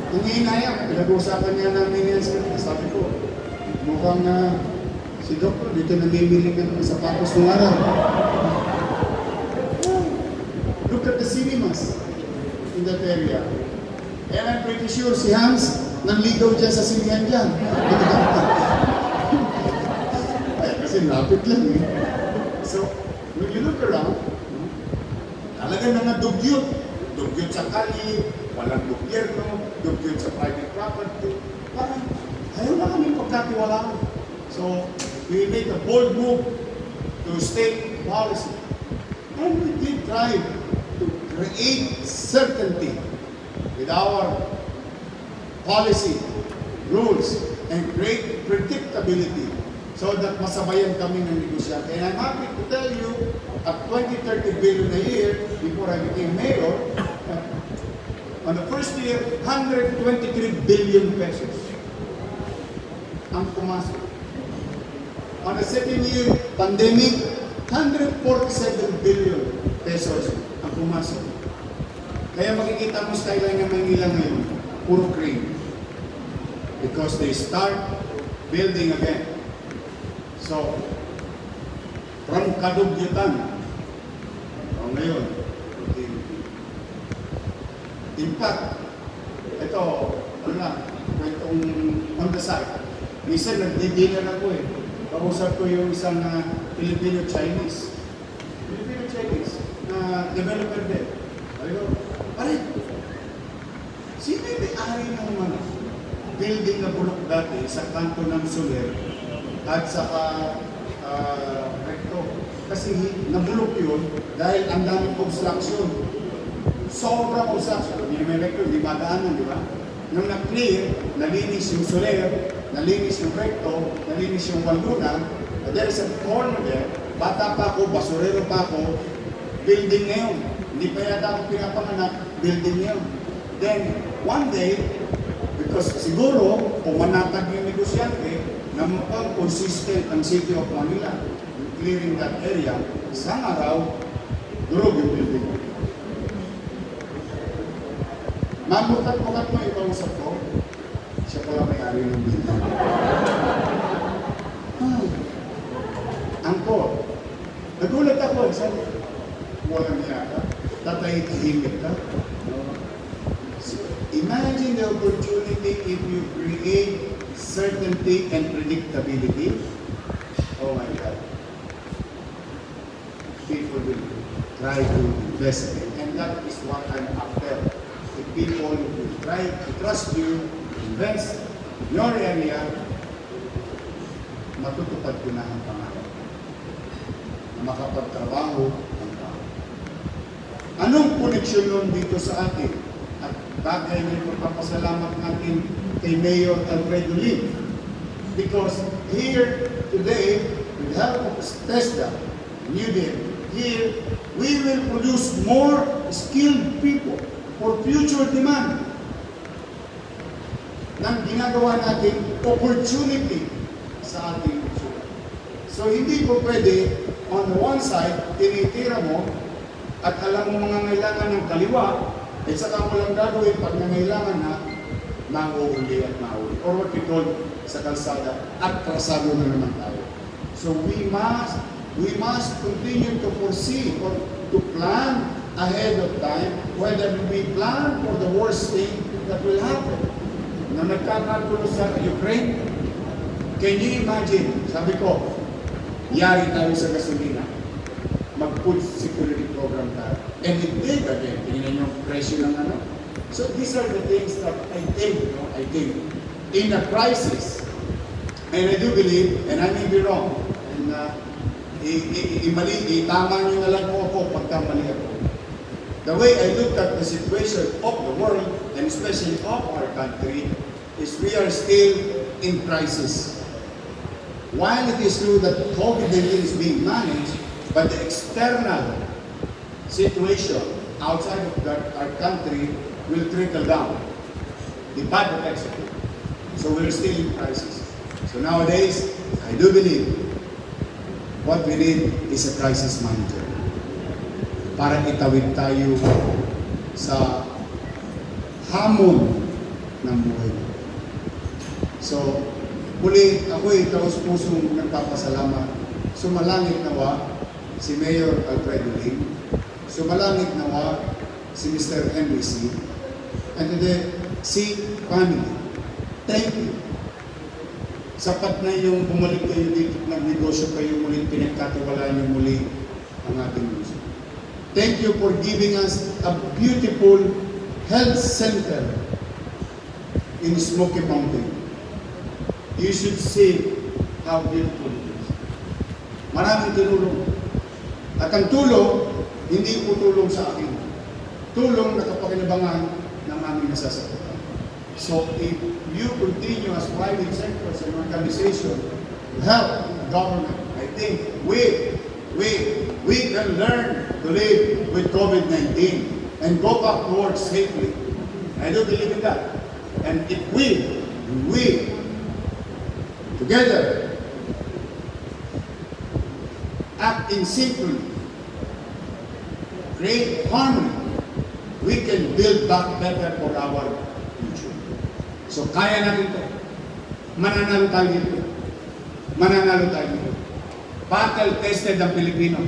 Kung hinayang, pinag-uusapan niya namin yan sabi ko, mukhang si Doktor dito namimili ng sapatos ng araw. Look at the cinemas in that area. And I'm pretty sure si Hans nanligaw dyan sa sinihan dyan. Kasi lapit lang eh. So, when you look around, talaga na nadugyot. Dugyot sa kali, walang gobyerno, dugyot sa private property. Parang, ayaw na kami pagkatiwalaan. So, we made a bold move to state policy. And we did try to create certainty with our policy, rules, and create predictability so that masabayan kami ng negosyante. And I'm happy to tell you, at 20-30 billion a year, before I became mayor, on the first year, 123 billion pesos ang pumasok. On the second year, pandemic, 147 billion pesos ang pumasok. Kaya makikita mo style ng Manila ngayon, puro green. Because they start building again. So, from kadugyutan, ngayon, in fact, ito, ano na, kwentong on the side. Minsan nagdi-dinner ako eh. Kausap ko yung isang Filipino-Chinese na developer din. Ayun, pare, sino yung may-ari ng mga building na bulok dati sa kanto ng Soler at saka recto? Kasi nabulok yun dahil ang daming construction. Sobrang construction. Hindi may recto, hindi madaanan, di ba? Nung na-clear, nalinis yung Soler, nalinis yung recto, nalinis yung Lacuna, there is a corner there, bata pa ako, basurero pa ako, building na yun. Hindi pa yata ako pinapanganak, building na yun. Then, one day, because siguro, pumanatag yung negosyante, na mukhang consistent ang City of Manila in clearing that area, isang araw, durog yung building. Mamukat-mukat mo ito usap ko, siya pala may-ari ng building. Angko, nagulat ako, sabi, walang yata, tatahit-tahimik ka. So, imagine the opportunity if you create certainty and predictability. Oh my God. People will try to invest in it. And that is what I'm after. people will try to trust you, invest in your area, matutupad ko na ang pangarap na makapagtrabaho ang tao. Anong koneksyon nun dito sa atin? At bagay na magpapasalamat natin kay Mayor Alfredo Lim. Because here today, with the help of TESDA, UDM, here, we will produce more skilled people for future demand. Nang ginagawa natin opportunity sa ating future. So hindi po pwede, on the one side, tinitira mo at alam mo mga ngailangan ng kaliwa, at saka mo lang gagawin pag nangailangan na, mauuli at mauli. Or what we call sa kalsada, at trasado na naman tayo. So we must continue to foresee or to plan ahead of time, whether we plan for the worst thing that will happen. Na nagkakagulo sa Ukraine, can you imagine, sabi ko, yari tayo sa gasolina, mag-food security program tayo. And it did again, tingnan yung presyo ng ano. So these are the things that I think in a crisis, and I do believe, and I may be wrong, and itama nyo na lang po ako pagkamali ako. The way I look at the situation of the world, and especially of our country, is we are still in crisis. While it is true that COVID-19 is being managed, but the external situation outside of our country will trickle down. The bad effects of it. So we're still in crisis. So nowadays, I do believe what we need is a crisis manager para itawid tayo sa hamon ng buhay. So, muli, ako'y taus-pusong nagpapasalamat. Sumalangit nawa si Mayor Alfredo Lim. Sumalangit nawa si Mr. MBC. And to the C family, thank you. Sapat na yung bumalik kayo dito, nagnegosyo kayo muli, pinagkatiwalaan niyo muli ang ating gusto. Thank you for giving us a beautiful health center in Smoky Mountain. You should see how beautiful it is. Maraming tinulong. At ang tulong, hindi po tulong sa akin. Tulong na kapakinabangan ng aming nasasakutan. So if you continue as private sectors and organization to help the government, I think we can learn to live with COVID-19 and go back to work safely. I do believe in that. And if we together act in synchrony, create harmony, we can build back better for our future. So kaya natin ito. Mananalo tayo dito. Mananalo tayo dito. Battle tested ang Pilipino.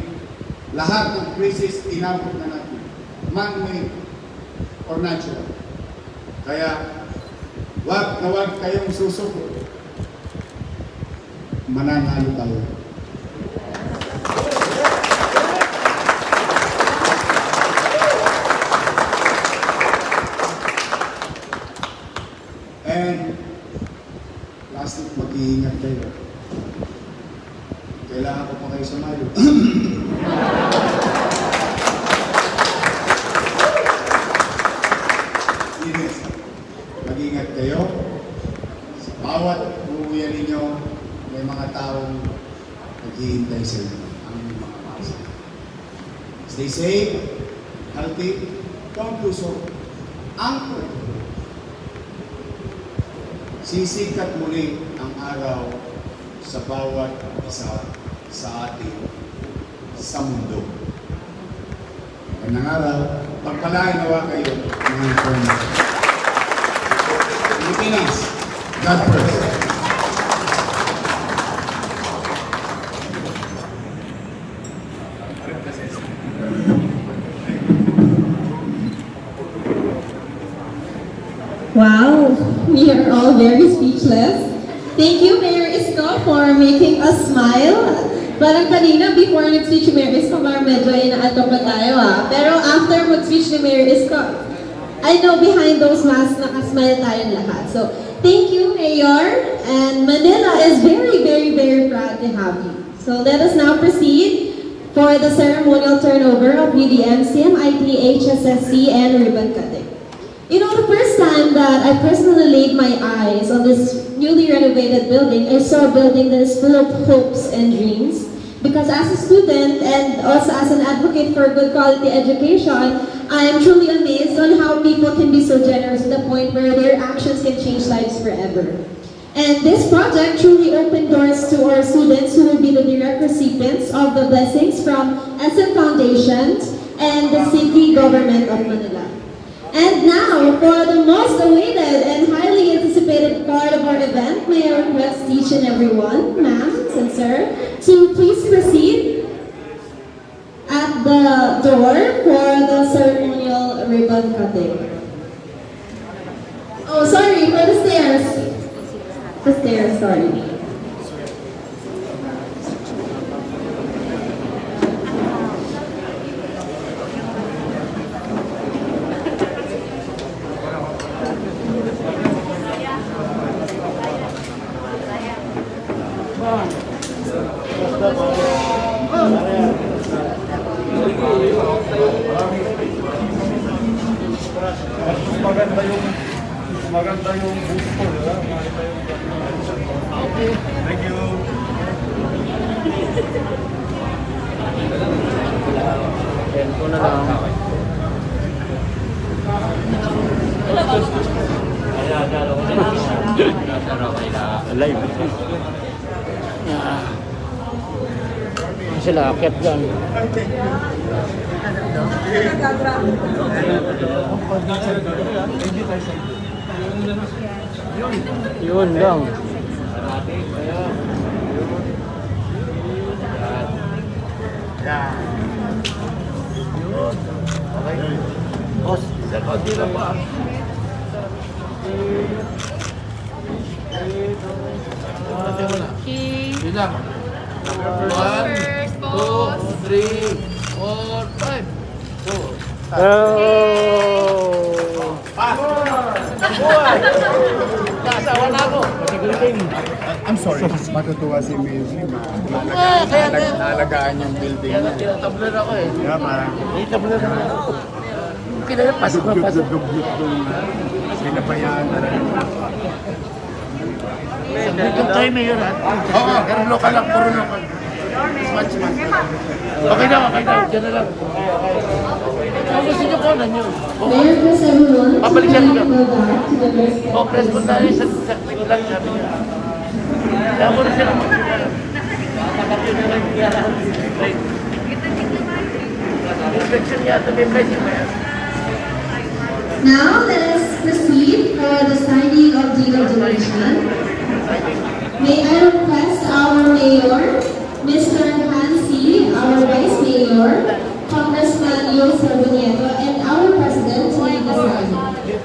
Lahat ng crisis inabot na natin. Man-made or natural. Kaya wag na wag kayong susuko. Mananalo tayo. And lastly, mag-iingat kayo. Kailangan ko pa kayo sumayo. Mag-iingat kayo. Sa bawat uuwian ninyo, may mga taong naghihintay sa inyo, ang mga masa. Stay safe, healthy, don't lose hope. Anchor. Sisikat muli ang araw sa bawat isa sa atin sa mundo. Magandang araw, pagpalain nawa kayo mga friends. Pilipinas, God first. Wow, we are all very speechless. Thank you, Mayor Isko, for making us smile. Parang kanina, before nag-speech ni Mayor Isko, parang medyo inaato pa tayo Pero after mag-speech ni Mayor Isko, I know behind those masks, nakasmile tayong lahat. So, thank you, Mayor. And Manila is very, very, very proud to have you. So, let us now proceed for the ceremonial turnover of UDM, CMIT, HSSC, and ribbon cutting. You know, the first time that I personally laid my eyes on this newly renovated building, I saw a building that is full of hopes and dreams. Because as a student and also as an advocate for good quality education, I am truly amazed on how people can be so generous to the point where their actions can change lives forever. And this project truly opened doors to our students who will be the direct recipients of the blessings from SM Foundation and the city government of Manila. And now, for the most awaited and highly anticipated part of our event, may I request each and every one, ma'am and sir, to please proceed at the door for the ceremonial ribbon cutting. Oh, sorry, for the stairs. The stairs, sorry. Maganda yung boost ko, di ba? Maganda yung okay. Thank you. Tempo na lang. Live. Sila akit dyan. Yun lang. Okay. Boss, konti lang pa. Yun lang. 1, 2, 3, 4, 5. Kasawa na ako. I'm sorry, matutuwa si Maisie. Nalagaan yung building. Tabler ako eh. Yeah, parang Tabler ako. Kaya pasok na pasok. dugdug-dugdug na pinabayaan na rin. Dito tayo mayor ha? Oo, pero local lang, puro local. Smart. Okay na. Diyan na lang. Kung gusto nyo ko, nanyo. Mayor, please everyone, Pabalik siya please dito. go back to the first O, press mo tayo sa click lang, sabi niya. Kaya mo na sila. Inspection yata may pricing ba yan? Now, let us proceed for the signing of deed of donation. May I request our mayor, Mr. Hansi, our vice mayor, Congressman Isko Ceremonial, and our president to lead the ceremony.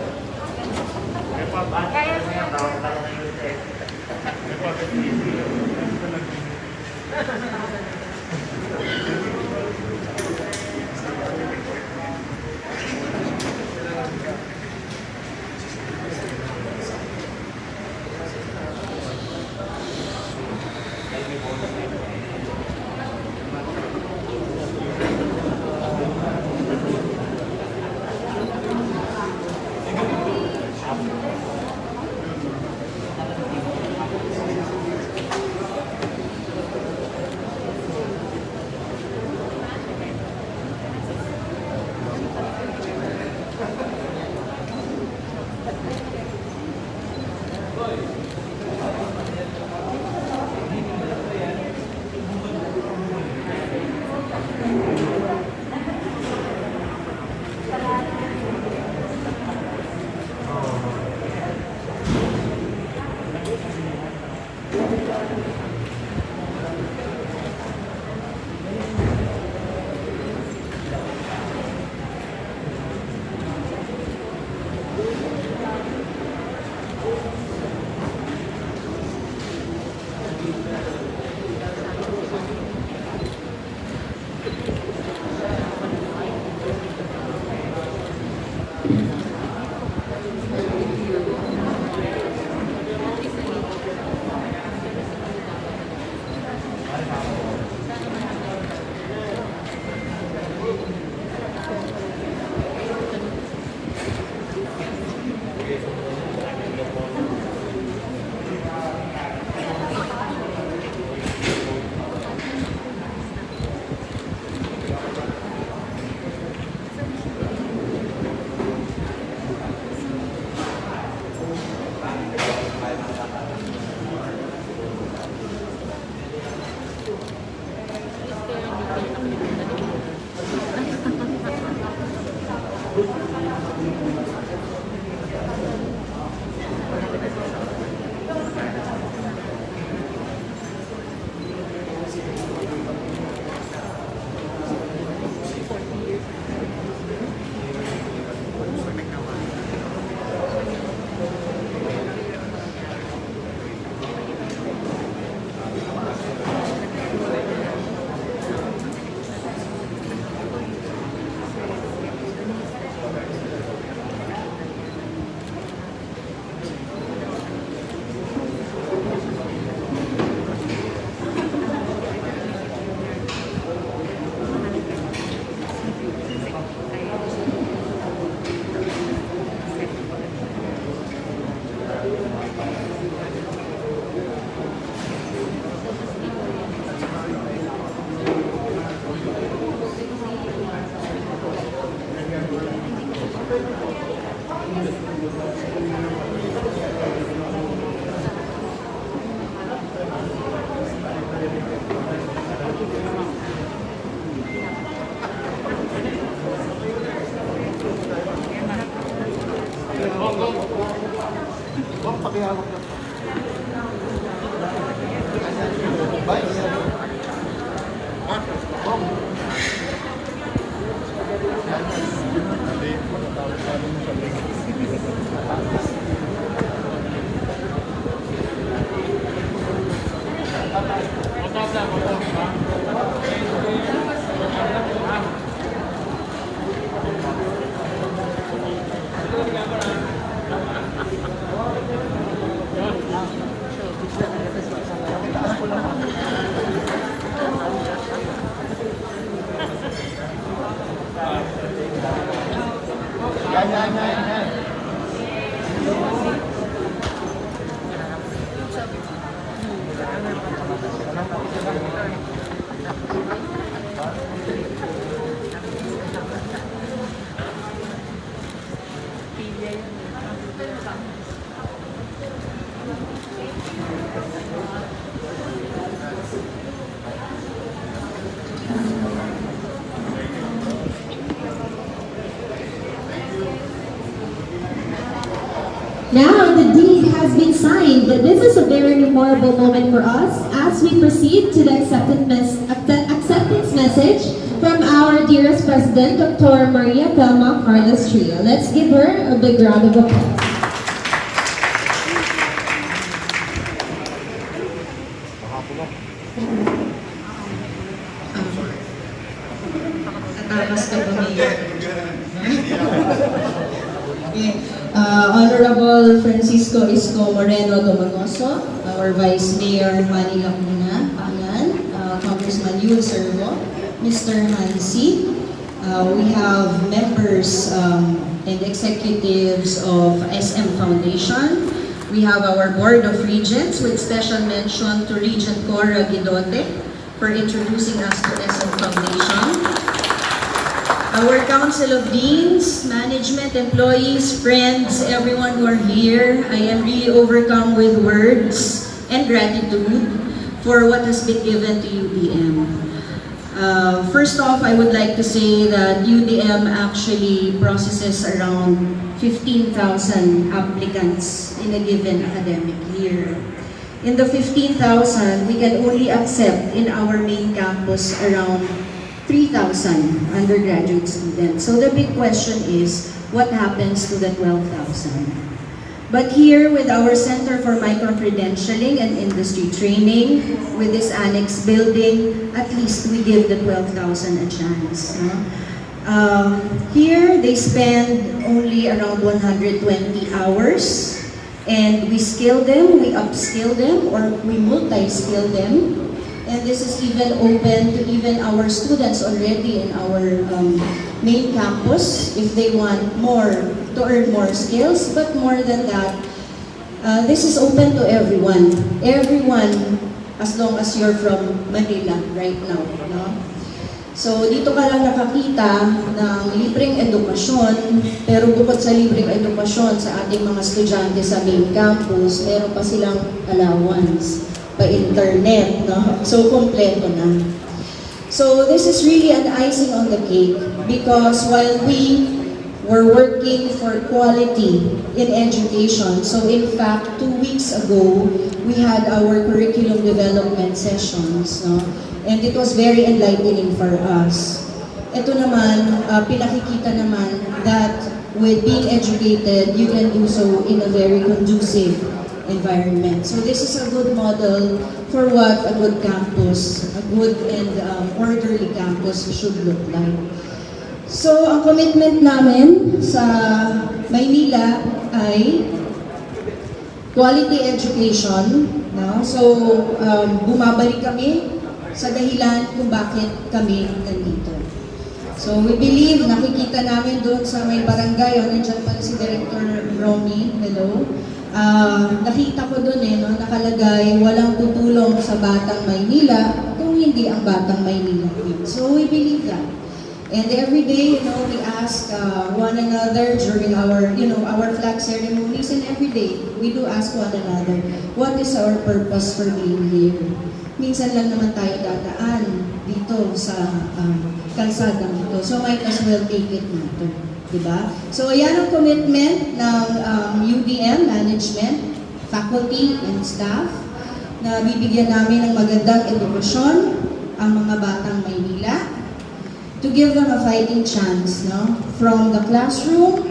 Now the deed has been signed. This is a very memorable moment for us as we proceed to the acceptance message from our dearest President, Dr. Maria Thelma Carlos Trio. Let's give her a big round of applause. Honorable Francisco Isko Moreno Domagoso, our Vice Mayor Manny Lacuna, Congressman Yul Servo, Mr. Hansi. We have members and executives of SM Foundation. We have our Board of Regents with special mention to Regent Cora Guidote for introducing us to SM Foundation. Our Council of Deans, management, employees, friends, everyone who are here, I am really overcome with words and gratitude for what has been given to UDM. First off, I would like to say that UDM actually processes around 15,000 applicants in a given academic year. In the 15,000, we can only accept in our main campus around 3,000 undergraduate students. So the big question is, what happens to the 12,000? But here with our Center for Micro-Credentialing and Industry Training, with this annex building, at least we give the 12,000 a chance. No? Here, they spend only around 120 hours, and we skill them, we upskill them, or we multi-skill them. And this is even open to even our students already in our main campus if they want more to earn more skills. But more than that, this is open to everyone. Everyone, as long as you're from Manila right now. No? So dito ka lang nakakita ng libreng edukasyon, pero bukod sa libreng edukasyon sa ating mga estudyante sa main campus, meron pa silang allowance pa-internet, no? So, kompleto na. So, this is really an icing on the cake because while we were working for quality in education, so in fact, 2 weeks ago, we had our curriculum development sessions, no? And it was very enlightening for us. Ito naman, pinakikita naman that with being educated, you can do so in a very conducive environment. So this is a good model for what a good campus, a good and orderly campus should look like. So ang commitment namin sa Maynila ay quality education. No? So bumabalik kami sa dahilan kung bakit kami nandito. So we believe, nakikita namin doon sa may barangay, nandiyan pala si Director Romy, hello. Nakita ko doon no, nakalagay, walang tutulong sa Batang Maynila kung hindi ang Batang Maynila. So we believe that. And every day, we ask one another during our, our flag ceremonies, and every day, we do ask one another, what is our purpose for being here? Minsan lang naman tayo dadaan dito sa kalsadang ito. So might as well take it natin. Diba? So, yan ang commitment ng UDM management, faculty, and staff na bibigyan namin ng magandang edukasyon ang mga batang Maynila to give them a fighting chance, no? From the classroom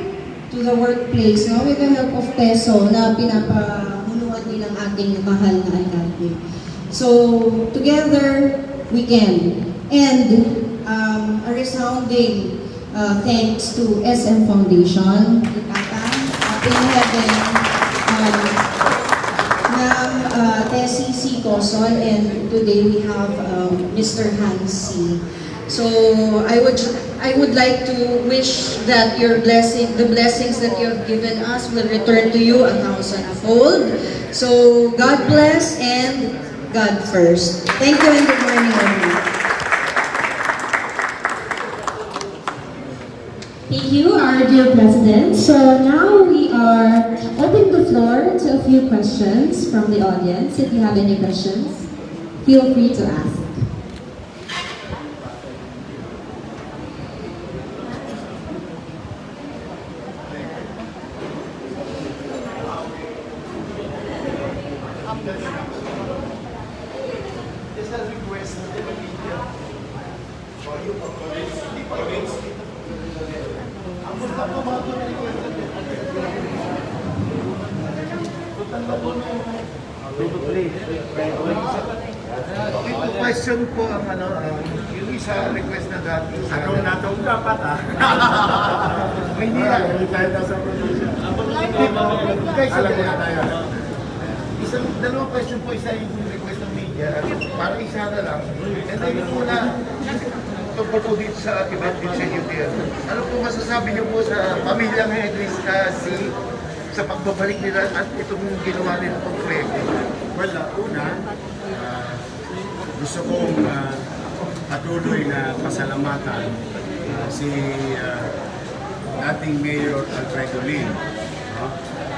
to the workplace, no? With the help of PESO na pinapamunuan din ng ating mahal na alkalde. So, together, we can. And a resounding thanks to SM Foundation, Itata, in heaven, TCC Kosol, and today we have Mr. Hansi. So I would like to wish that the blessings that you have given us will return to you 1,000-fold. So God bless and God first. Thank you and good morning, everyone. Thank you, our dear President. So now we are opening the floor to a few questions from the audience. If you have any questions, feel free to ask. Question po ang yung isang request na dati. Natong dapat Hindi lang. Tayo na sa production. Guys, alam mo na tayo. Dalawang question po, isa yung request ng media. Para isa na lang. And then yung una, tungkol po dito sa Emergency UDM. Ano po masasabi niyo po sa pamilya ng Edris sa pagbabalik nila at itong ginawa nila pang proyekto? Well, una, gusto kong patuloy na pasalamatan si dating Mayor Alfredo Lim,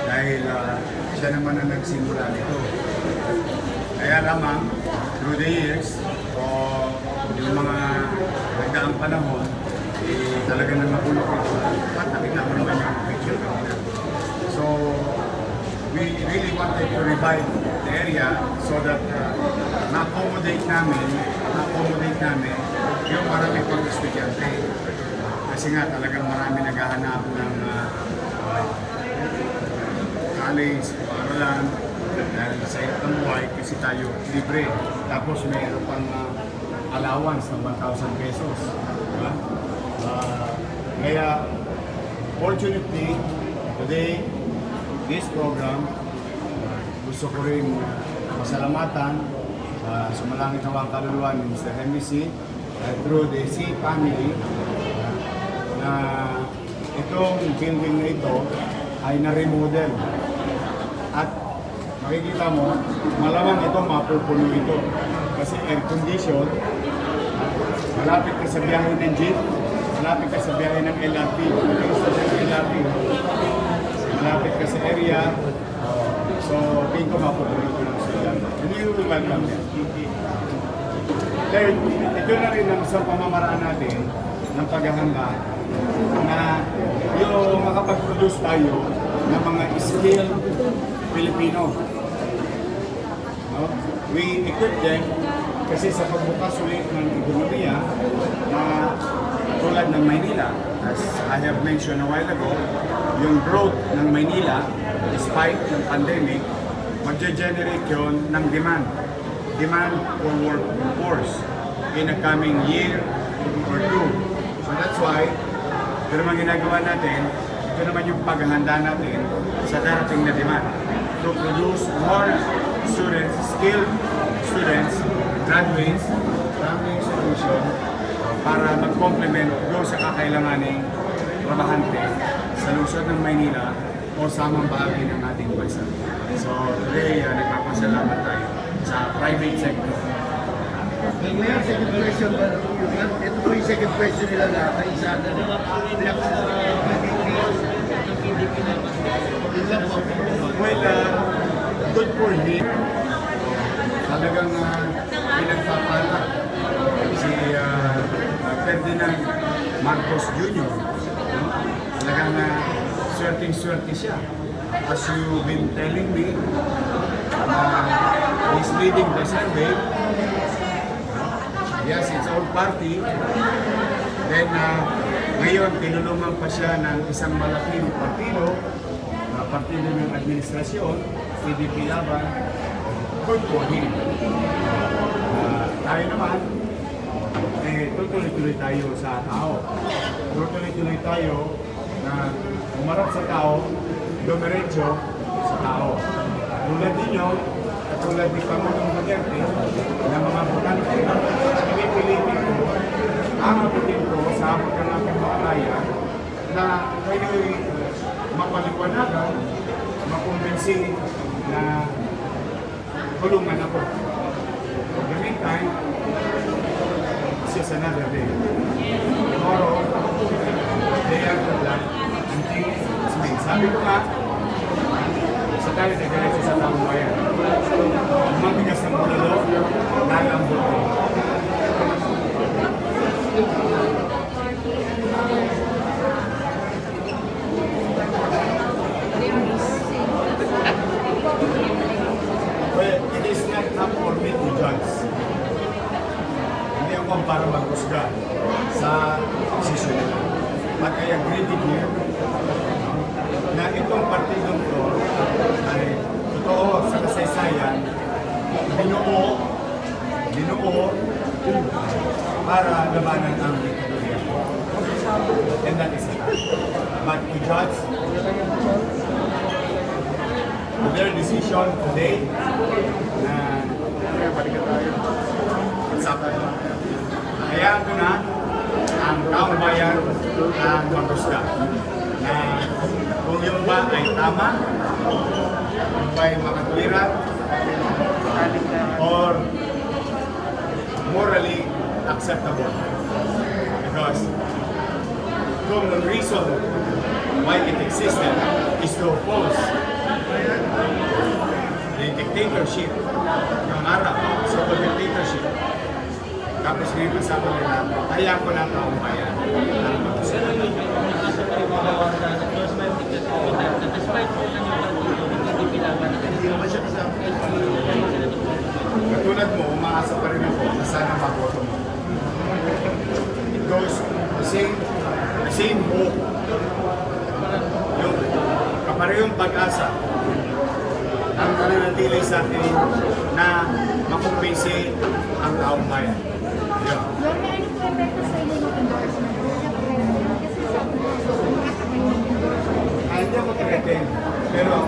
dahil siya naman ang nagsimula nito. Kaya lamang, through the years, o yung mga nagdaang panahon, talaga na makulog ito. At nakita mo naman yung picture kanina. So, we really wanted to revive the area so that na-accommodate namin yung marami pang estudyante. Kasi nga talagang marami naghahanap ng college, paaralan, dahil sa hirap ng buhay kasi tayo libre. Tapos mayroon pang allowance ng 1,000 pesos. Diba? Kaya, fortunately, today, this program, gusto ko rin pasalamatan sa sumalangit na kaluluwa ni Mr. Hemisi through the C family na itong building na ito ay na-remodel. At makikita mo, malamang ito mapupuno ito. Kasi air condition, malapit ka sa biyahe ng jeep, malapit ka sa biyahe ng LRT, malapit ka sa area. So, tingin ko mapupuno ito ng suyan. Hindi yung welcome yan. Dahil ito na rin ang isang pamamaraan natin ng paghahanda na yung makapag-produce tayo ng mga skilled Pilipino. No? We equip them kasi sa pagbukas ulit ng ekonomiya na tulad ng Maynila, as I have mentioned a while ago, yung growth ng Maynila despite ng pandemic, magge-generate yun ng demand for workforce in a coming year or two. So that's why, ito naman ginagawa natin, ito naman yung paghahanda natin sa darating na demand to produce more students, skilled students, graduates from the institution para mag-complement doon sa kakailanganing trabahante sa lungsod ng Maynila o sa mga bahagi ng ating bansa. So today, nagpapasalamat tayo sa private sector. Ngayon, second question ba? Ito po yung second question nila na isa na Well, good for him. Talagang pinagpapalak si Ferdinand Marcos Jr. Talagang swerting-swerte siya. As you've been telling me, he's leading the survey. Yes, its own party. Then, ngayon, tinulungan pa siya ng isang malaking partido ng administrasyon, PDP laban. Good for him. Tayo naman, tutuloy-tuloy tayo sa tao. Tutuloy-tuloy tayo na umarap sa tao, dumiretso sa tao. Tulad ninyo, at tulad ni Pangulong Duterte, ng mga botante, pinipilitin ko, aangapitin ko sa abot ng aking makakaya na kayo'y mapaliwanagan, makumbinsi na tulungan ako. In the meantime, it's just another day. Tomorrow, day after that, until it's May. Sabi ko nga, sa tayo na diretso sa taong bayan. Mabigas ng bulalo, lalambot ko. Well, it is not up for me to judge. Hindi ako para maghusga sa posisyon nila. But I agree with you na itong partidong to ay totoo sa kasaysayan, binuo para labanan ang diktatorya. And that is it. But to judge their decision today na hayaan ko na ang taong bayan ang maghusga na kung yung ba ay tama, kung ba ay makatwiran, or morally acceptable. Because kung the reason why it existed is to oppose the dictatorship ng Arab, so the dictatorship. Tapos ngayon kasama nila, kaya ko lang taong bayan. Katulad mo, umaasa pa rin ako na sana maboto mo. It goes the same hope. Yung kaparehong pag-asa ang nananatili sa atin na makumpinsi ang taong bayan. Yun. Yorme, ano po epekto sa inyo yung endorsement? Kasi sabi mo, Hindi ako threatened, pero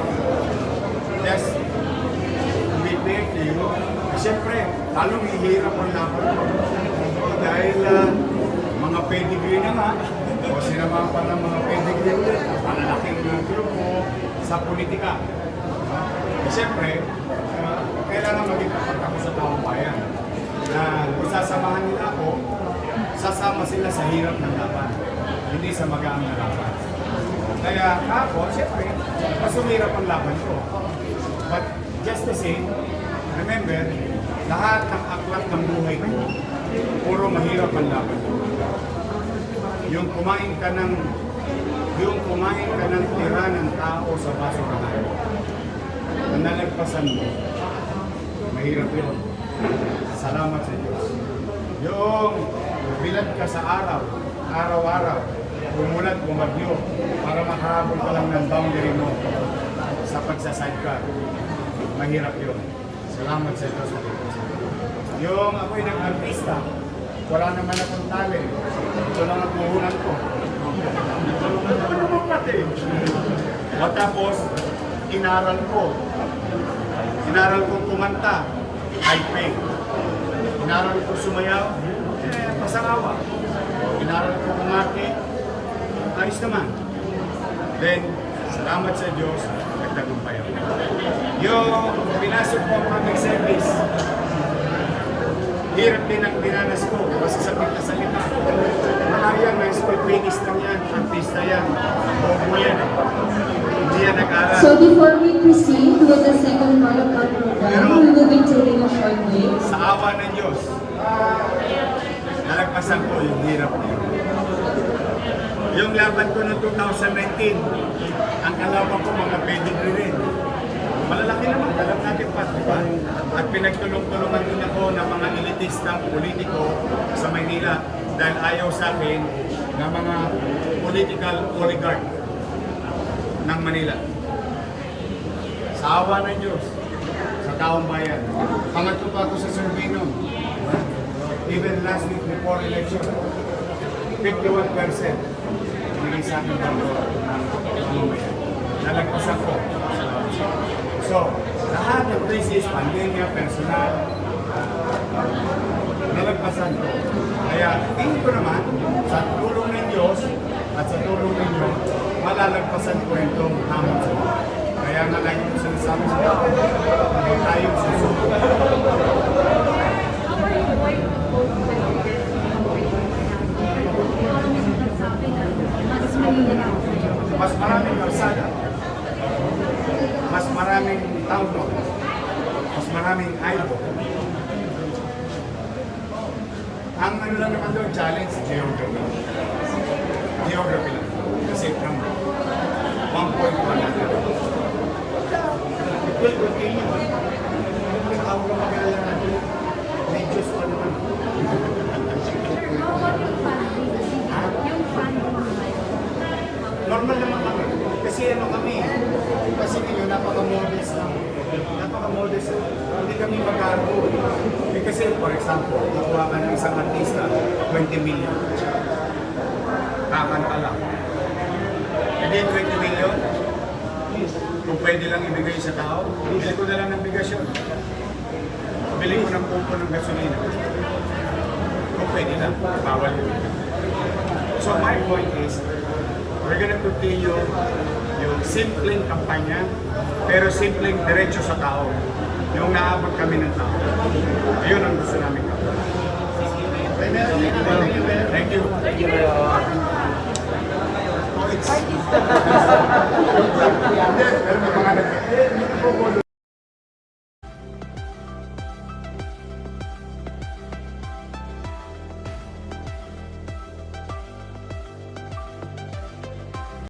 just to be fair to you, siyempre, talong hihirap ang laban ko. Dahil mga pedigree na nga, o sinama pa ng mga pedigree, malalaking grupo sa politika. Siyempre, kailangan maging tapat ako sa taong bayan. Na kung sasamahan nila ako, sasama sila sa hirap ng laban, hindi sa magaang na laban. Kaya ako, siyempre, mas umirap ang laban ko. But just the same, remember, lahat ng aklat ng buhay ko, puro mahirap ang laban ko. Yung kumain ka ng tira ng tao sa baso ng hayop, ang nalagpasan mo, mahirap yun. Salamat sa Diyos. Yung bilad ka sa araw-araw, bumulat, bumagyo, para makahabol ka lang ng boundary mo sa pagsasidecar. Mahirap yun. Salamat sa Diyos. Yung ako'y nag-artista, wala naman akong talent. Ito lang ang puhunan ko. Ito naman pati. Matapos, inaral ko kumanta, I pay. Inaral ko sumayaw, pasangawa. Inaral ko kumarte, ayos naman. Then, salamat sa Diyos, nagtagumpay ako. Yung pinasok ko ang public service, hirap din ang dinanas ko kasi sakit na sakit na. Malaya na, school finish lang yan, artista yan, bobo yan. Hindi yan nag-aral. So before we proceed with the second part of our program, we will be taking a short break. Sa awa ng Diyos, nalagpasan ko yung hirap na yun. Yung laban ko noong 2019, ang kalaban ko mga pedigree rin. Malalaki naman, alam natin pa, di ba? At pinagtulong-tulungan din ako ng mga elitistang politiko sa Maynila dahil ayaw sa akin ng mga political oligarch ng Manila. Sa awa ng Diyos, sa taong bayan. Pangatlo pa ako sa survey nun. Even last week before election, 51% binigay sa akin ng taong bayan. Nalagpasan ko. So, lahat ng crisis, pandemya, personal, nalagpasan ko. Kaya, tingin ko naman, sa tulong ng Diyos at sa tulong ninyo, malalagpasan ko itong hamon sa Diyos. Kaya nga lagi ko sinasabi sa Diyos, tayo susunod. Ang ano lang naman doon, challenge, geography. Geography lang. Kasi from 1.1 natin. It will continue. Kung tawag ka magkala natin, medyo sa ano naman. How about yung funding? Yung funding naman. Normal naman kami. Kasi ano kami, kasi ngayon napaka-modest lang. Napaka-modest. Hindi kami mag-argo. Kasi for example, nakuha ka ng isang artista, 20 million. Kakanta lang. And then 20 million, kung pwede lang ibigay sa tao, bili ko na lang ng bigasyon. Bili ko ng pumpo ng gasolina. Kung pwede lang, bawal yun. So my point is, we're gonna continue yung simpleng kampanya, pero simpleng diretso sa tao. Yung naabot kami ng tao. Ayun ang gusto namin gawin. Thank you.